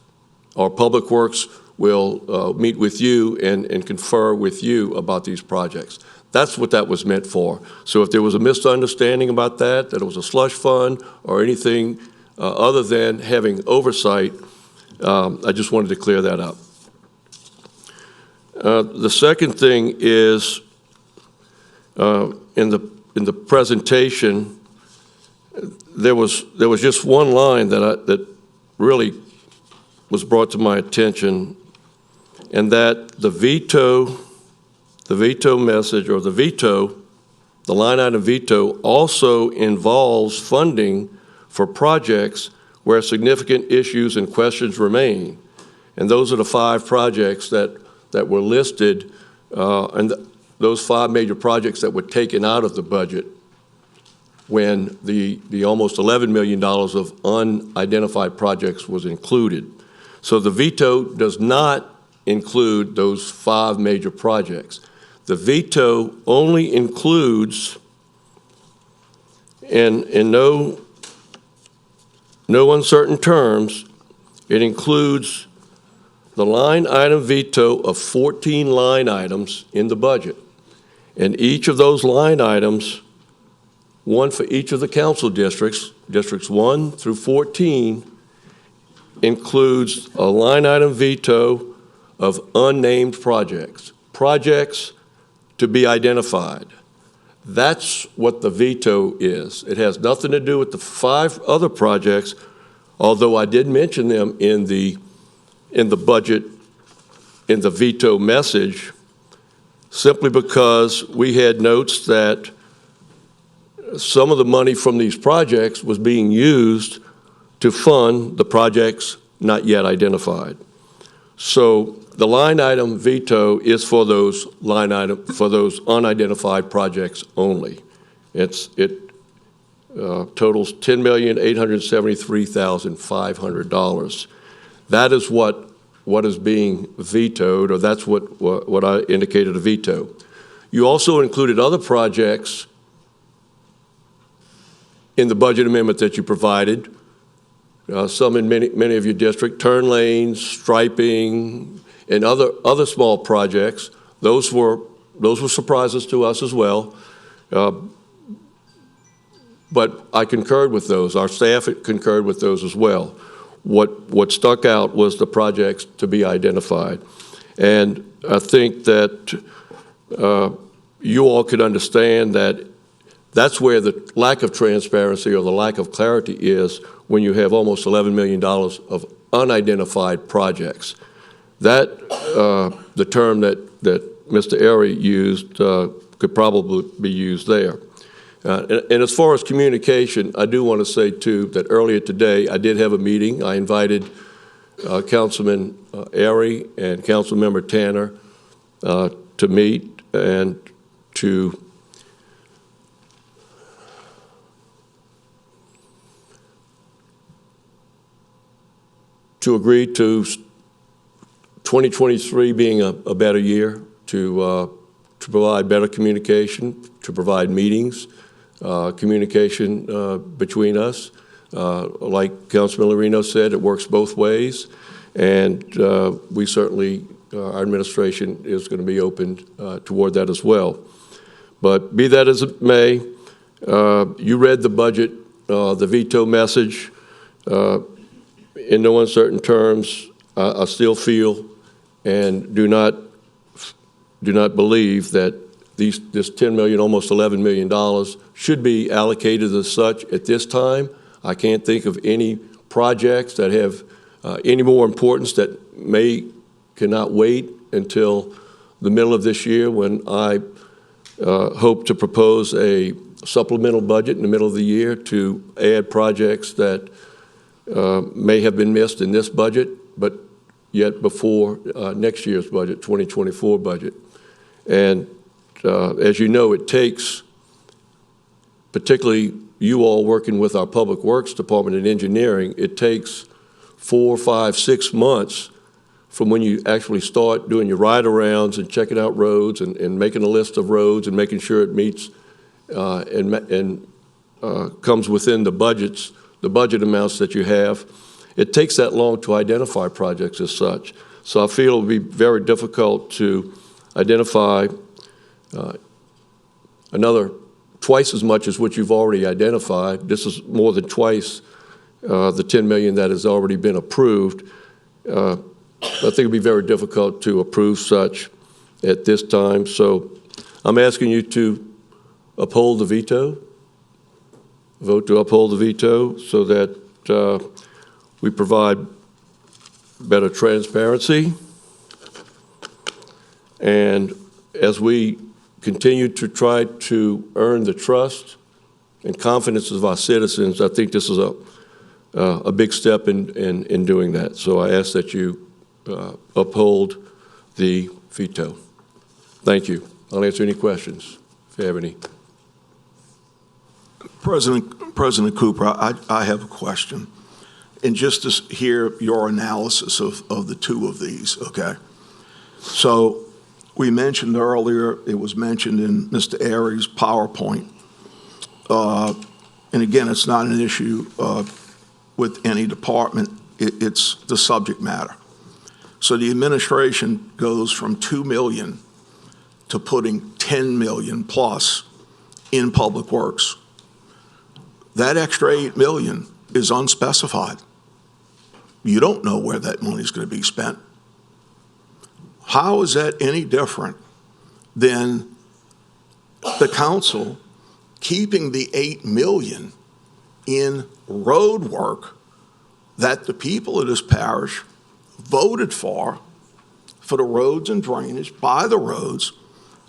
Our Public Works will meet with you and confer with you about these projects. That's what that was meant for. So if there was a misunderstanding about that it was a slush fund or anything other than having oversight, I just wanted to clear that up. The second thing is, in the presentation, there was just one line that really was brought to my attention, and that the veto message, or the line item veto, also involves funding for projects where significant issues and questions remain. And those are the 5 projects that were listed, those 5 major projects that were taken out of the budget when the almost $11 million of unidentified projects was included. So the veto does not include those 5 major projects. The veto only includes, in no uncertain terms, it includes the line item veto of 14 line items in the budget. And each of those line items, one for each of the council districts, districts 1 through 14, includes a line item veto of unnamed projects, projects to be identified. That's what the veto is. It has nothing to do with the 5 other projects, although I did mention them in the budget, in the veto message, simply because we had notes that some of the money from these projects was being used to fund the projects not yet identified. So the line item veto is for those those unidentified projects only. It totals $10,873,500. That is what is being vetoed, or that's what I indicated a veto. You also included other projects in the budget amendment that you provided, some in many of your districts, turn lanes, striping, and other small projects. Those were surprises to us as well. But I concurred with those. Our staff concurred with those as well. What stuck out was the projects to be identified. And I think that you all could understand that that's where the lack of transparency or the lack of clarity is when you have almost $11 million of unidentified projects. That, the term that Mr. Airy used could probably be used there. And as far as communication, I do want to say, too, that earlier today I did have a meeting. I invited Councilman Airy and Councilmember Tanner to meet and to agree to 2023 being a better year, to provide better communication, to provide meetings, communication between us. Like Councilman Lorino said, it works both ways, and we certainly, our administration is going to be open toward that as well. But be that as it may, you read the budget, the veto message. In no uncertain terms, I still feel and do not believe that this $10 million, almost $11 million, should be allocated as such at this time. I can't think of any projects that have any more importance that cannot wait until the middle of this year, when I hope to propose a supplemental budget in the middle of the year to add projects that may have been missed in this budget, but yet before next year's budget, 2024 budget. And as you know, it takes, particularly you all working with our Public Works Department and Engineering, it takes 4, 5, 6 months from when you actually start doing your ride-arounds and checking out roads and making a list of roads and making sure it meets and comes within the budget amounts that you have. It takes that long to identify projects as such. So I feel it will be very difficult to identify another twice as much as what you've already identified. This is more than twice the $10 million that has already been approved. I think it would be very difficult to approve such at this time. So I'm asking you to uphold the veto, vote to uphold the veto so that we provide better transparency. And as we continue to try to earn the trust and confidence of our citizens, I think this is a big step in doing that. So I ask that you uphold the veto. Thank you. I'll answer any questions if you have any. President Cooper, I have a question. And just to hear your analysis of the two of these, okay? So we mentioned earlier, it was mentioned in Mr. Airy's PowerPoint. And again, it's not an issue with any department. It's the subject matter. So the administration goes from 2 million to putting 10 million plus in public works. That extra 8 million is unspecified. You don't know where that money is going to be spent. How is that any different than the council keeping the 8 million in road work that the people of this parish voted for the roads and drainage, by the roads,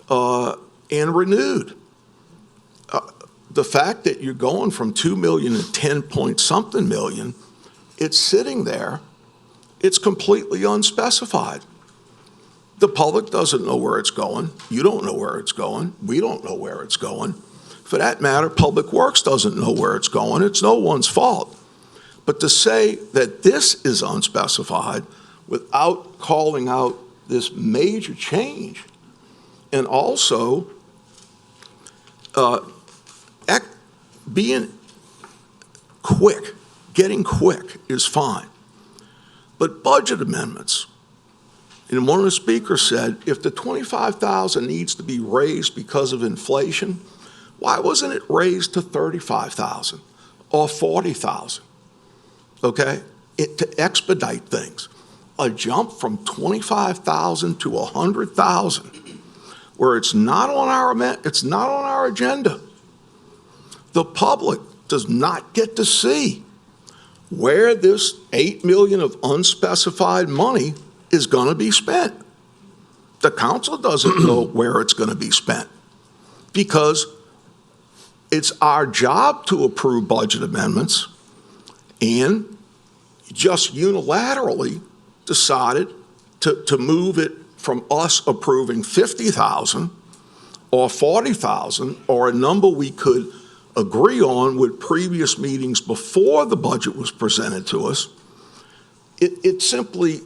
and renewed? The fact that you're going from 2 million to 10 point something million, it's sitting there, it's completely unspecified. The public doesn't know where it's going. You don't know where it's going. We don't know where it's going. For that matter, Public Works doesn't know where it's going. It's no one's fault. But to say that this is unspecified without calling out this major change, and also being quick, getting quick is fine. But budget amendments, and one of the speakers said, if the $25,000 needs to be raised because of inflation, why wasn't it raised to $35,000 or $40,000? Okay, to expedite things. A jump from $25,000 to $100,000, where it's not on our agenda. The public does not get to see where this $8 million of unspecified money is going to be spent. The council doesn't know where it's going to be spent, because it's our job to approve budget amendments, and just unilaterally decided to move it from us approving 50,000 or 40,000 or a number we could agree on with previous meetings before the budget was presented to us. It's simply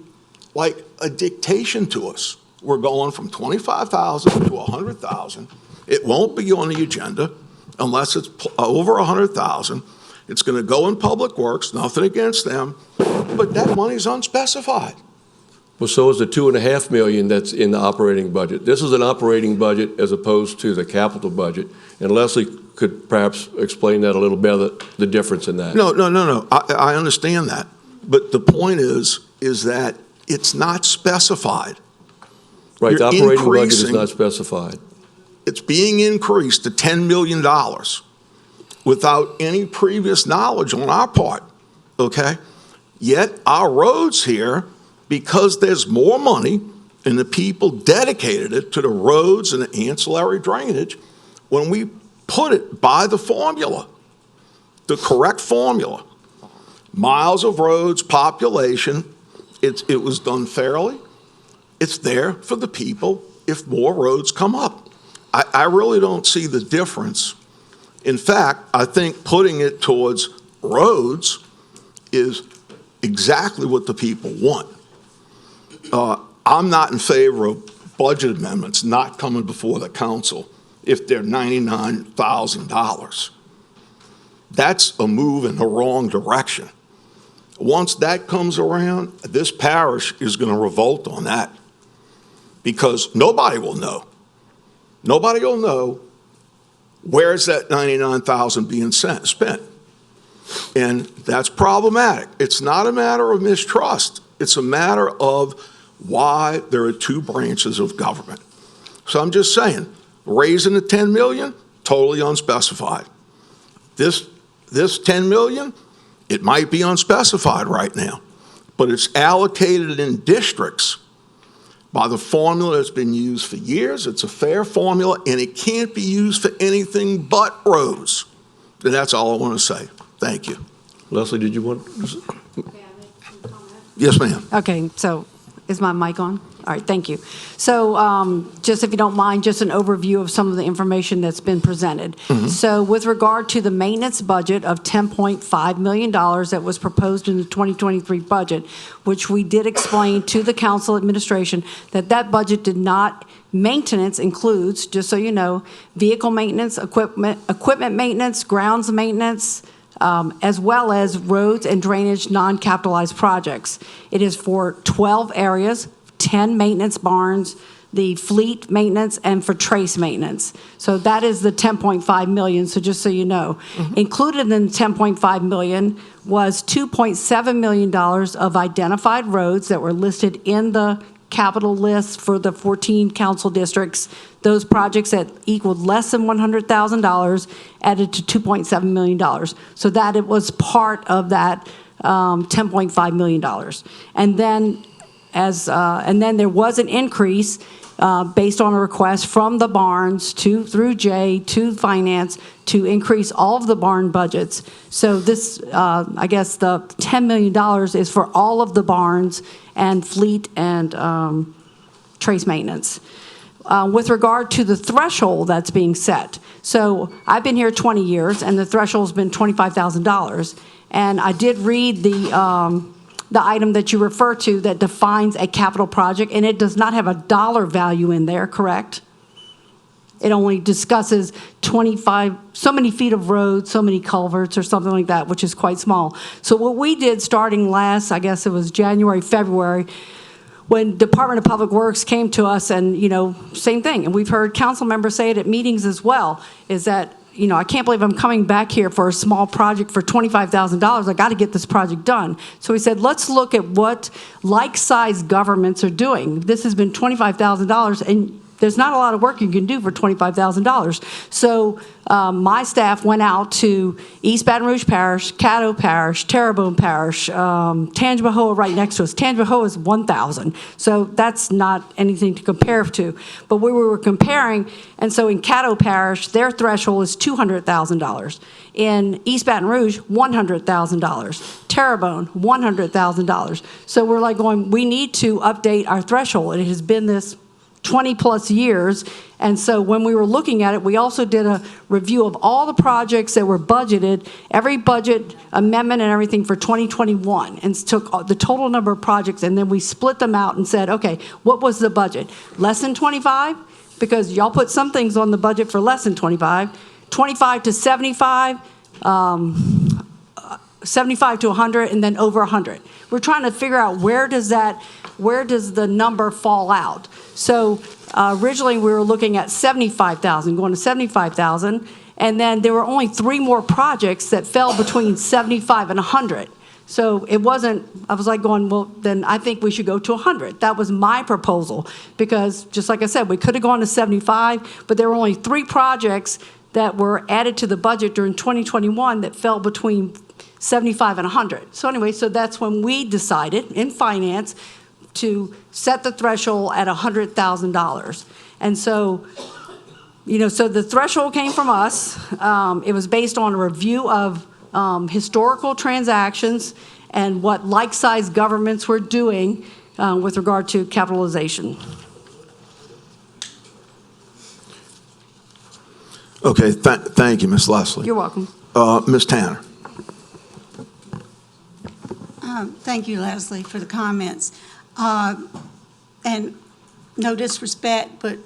like a dictation to us. We're going from 25,000 to 100,000. It won't be on the agenda unless it's over 100,000. It's going to go in Public Works, nothing against them, but that money's unspecified. Well, so is the $2.5 million that's in the operating budget. This is an operating budget as opposed to the capital budget. And Leslie could perhaps explain that a little better, the difference in that. No. I understand that. But the point is that it's not specified. Right, You're the operating budget is increasing. not specified. It's being increased to $10 million without any previous knowledge on our part, okay? Yet our roads here, because there's more money and the people dedicated it to the roads and the ancillary drainage, when we put it by the formula, the correct formula, miles of roads, population, it was done fairly. It's there for the people if more roads come up. I really don't see the difference. In fact, I think putting it towards roads is exactly what the people want. I'm not in favor of budget amendments not coming before the council if they're $99,000. That's a move in the wrong direction. Once that comes around, this parish is going to revolt on that, because nobody will know. Nobody will know where's that $99,000 being spent. And that's problematic. It's not a matter of mistrust. It's a matter of why there are two branches of government. So I'm just saying, raising the 10 million, totally unspecified. This 10 million, it might be unspecified right now, but it's allocated in districts by the formula that's been used for years. It's a fair formula, and it can't be used for anything but roads. And that's all I want to say. Thank you. Leslie, did you want? Yes, ma'am. Okay, so Is my mic on? All right, thank you. So just if you don't mind, just an overview of some of the information that's been presented. So with regard to the maintenance budget of $10.5 million that was proposed in the 2023 budget, which we did explain to the council administration that budget did not, maintenance includes, just so you know, vehicle maintenance, equipment maintenance, grounds maintenance, as well as roads and drainage non-capitalized projects. It is for 12 areas, 10 maintenance barns, the fleet maintenance, and for trace maintenance. So that is the $10.5 million, so just so you know. Included in the $10.5 million was $2.7 million of identified roads that were listed in the capital list for the 14 council districts. Those projects that equaled less than $100,000 added to $2.7 million. So that it was part of that $10.5 million. And then there was an increase based on a request from the barns through Jay to finance to increase all of the barn budgets. So this, I guess the $10 million is for all of the barns and fleet and trace maintenance. With regard to the threshold that's being set, so I've been here 20 years and the threshold's been $25,000. And I did read the item that you refer to that defines a capital project, and it does not have a dollar value in there, correct? It only discusses 25, so many feet of road, so many culverts or something like that, which is quite small. So what we did starting last, I guess it was January, February, when Department of Public Works came to us and, same thing, and we've heard council members say it at meetings as well, is that, I can't believe I'm coming back here for a small project for $25,000. I got to get this project done. So we said, let's look at what like-sized governments are doing. This has been $25,000, and there's not a lot of work you can do for $25,000. So my staff went out to East Baton Rouge Parish, Caddo Parish, Terrebonne Parish, Tangipahoa right next to us. Tangipahoa is 1,000, so that's not anything to compare to. But we were comparing, and so in Caddo Parish, their threshold is $200,000. In East Baton Rouge, $100,000. Terrebonne, $100,000. So we're like going, we need to update our threshold. It has been this 20 plus years. And so when we were looking at it, we also did a review of all the projects that were budgeted, every budget amendment and everything for 2021, and took the total number of projects, and then we split them out and said, okay, what was the budget? Less than 25? Because y'all put some things on the budget for less than 25. 25 to 75, 75 to 100, and then over 100. We're trying to figure out where does the number fall out. So originally we were looking at 75,000, going to 75,000, and then there were only 3 more projects that fell between 75 and 100. So it wasn't, I was like going, well, then I think we should go to 100. That was my proposal, because just like I said, we could have gone to 75, but there were only 3 projects that were added to the budget during 2021 that fell between 75 and 100. So anyway, so that's when we decided in finance to set the threshold at $100,000. And so, so the threshold came from us. It was based on a review of historical transactions and what like-sized governments were doing with regard to capitalization. Okay, thank you, Ms. Leslie. You're welcome. Ms. Tanner. Thank you, Leslie, for the comments. And no disrespect, but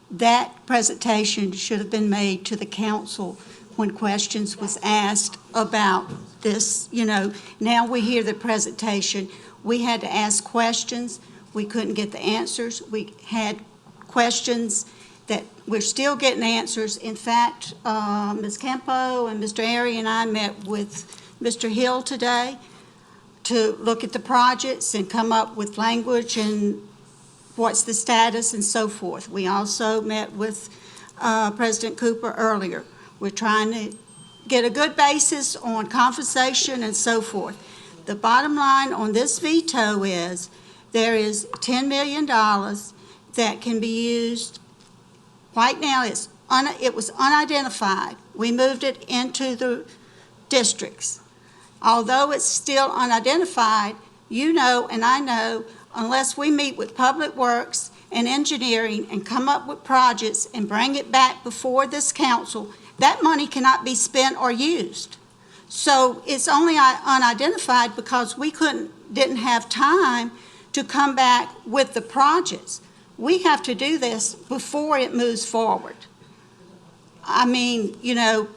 that presentation should have been made to the council when questions was asked about this. Now we hear the presentation. We had to ask questions. We couldn't get the answers. We had questions that we're still getting answers. In fact, Ms. Campo and Mr. Airy and I met with Mr. Hill today to look at the projects and come up with language and what's the status and so forth. We also met with President Cooper earlier. We're trying to get a good basis on conversation and so forth. The bottom line on this veto is there is $10 million that can be used. Right now it was unidentified. We moved it into the districts. Although it's still unidentified, and I know unless we meet with Public Works and Engineering and come up with projects and bring it back before this council, that money cannot be spent or used. So it's only unidentified because we didn't have time to come back with the projects. We have to do this before it moves forward. I mean, you know,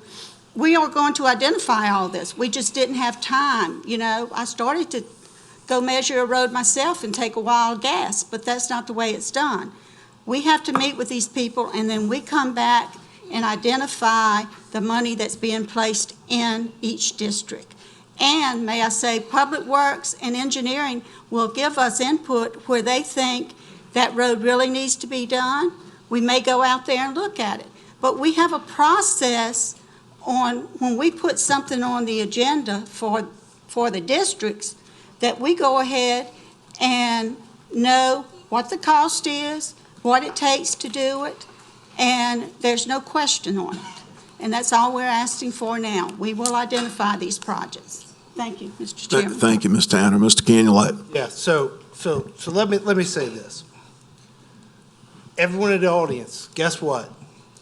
we are going to identify all this. We just didn't have time. You know, I started to go measure a road myself and take a wild guess, but that's not the way it's done. We have to meet with these people, and then we come back and identify the money that's being placed in each district. And may I say, Public Works and Engineering will give us input where they think that road really needs to be done. We may go out there and look at it. But we have a process on when we put something on the agenda for the districts, that we go ahead and know what the cost is, what it takes to do it, and there's no question on it. And that's all we're asking for now. We will identify these projects. Thank you, Mr. Chairman. Thank you, Ms. Tanner. Mr. Canulette. Yeah, so let me say this. Everyone in the audience, guess what?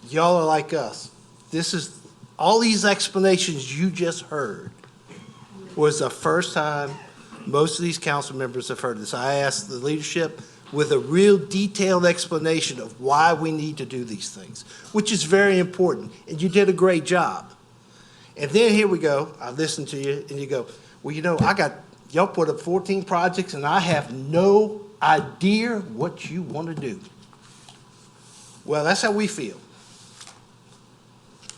Y'all are like us. This is, all these explanations you just heard was the first time most of these council members have heard this. I asked the leadership with a real detailed explanation of why we need to do these things, which is very important, and you did a great job. And then here we go, I listened to you, and you go, well, you know, y'all put up 14 projects, and I have no idea what you want to do. Well, that's how we feel.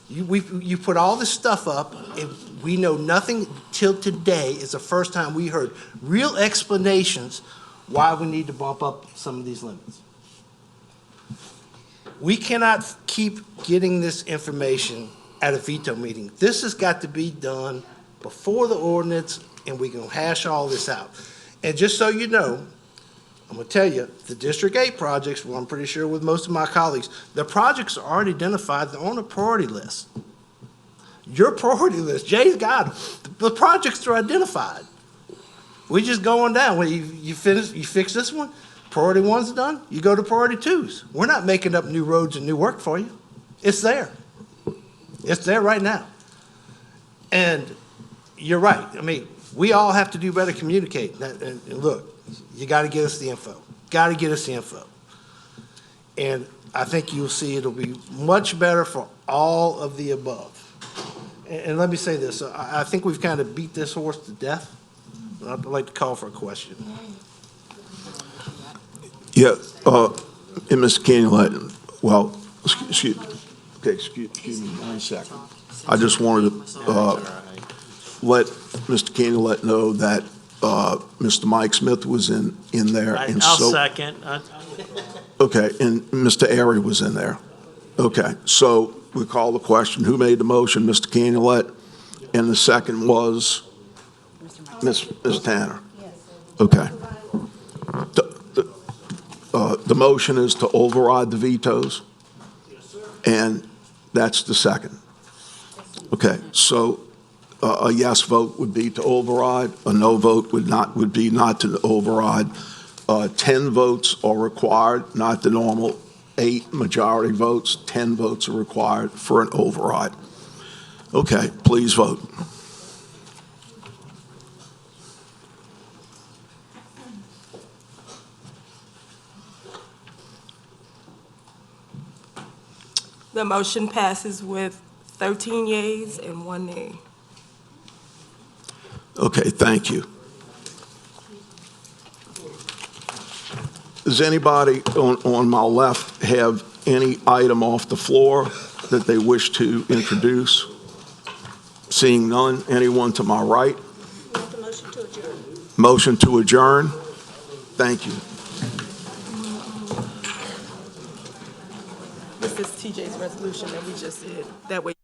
You put all this stuff up, and we know nothing till today is the first time we heard real explanations why we need to bump up some of these limits. We cannot keep getting this information at a veto meeting. This has got to be done before the ordinance, and we can hash all this out. And just so you know, I'm going to tell you, the District 8 projects, well, I'm pretty sure with most of my colleagues, the projects are already identified. They're on a priority list. Your priority list, Jay's got them. The projects are identified. We just go on down. When you fix this one, priority 1's done, you go to priority 2's. We're not making up new roads and new work for you. It's there. It's there right now. And you're right. I mean, we all have to do better communicating. And look, you got to get us the info. Got to get us the info. And I think you'll see it'll be much better for all of the above. And let me say this. I think we've kind of beat this horse to death. I'd like to call for a question. Yeah, and Mr. Canulette, well, excuse me 1 second. I just wanted to let Mr. Canulette know that Mr. Mike Smith was in there. And I'll so, second. okay, and Mr. Airy was in there. Okay, so we call the question. Who made the motion? Mr. Canulette? And the second was Ms. Tanner? Okay. The motion is to override the vetoes? And that's the second. Okay, so a yes vote would be to override, a no vote would be not to override. 10 votes are required, not the normal 8 majority votes. 10 votes are required for an override. Okay, please vote. The motion passes with 13 yeas and 1 nay. Okay, thank you. Does anybody on my left have any item off the floor that they wish to introduce? Seeing none, anyone to my right? Motion to adjourn. Motion to adjourn. Thank you. This is TJ's resolution that we just did. That way.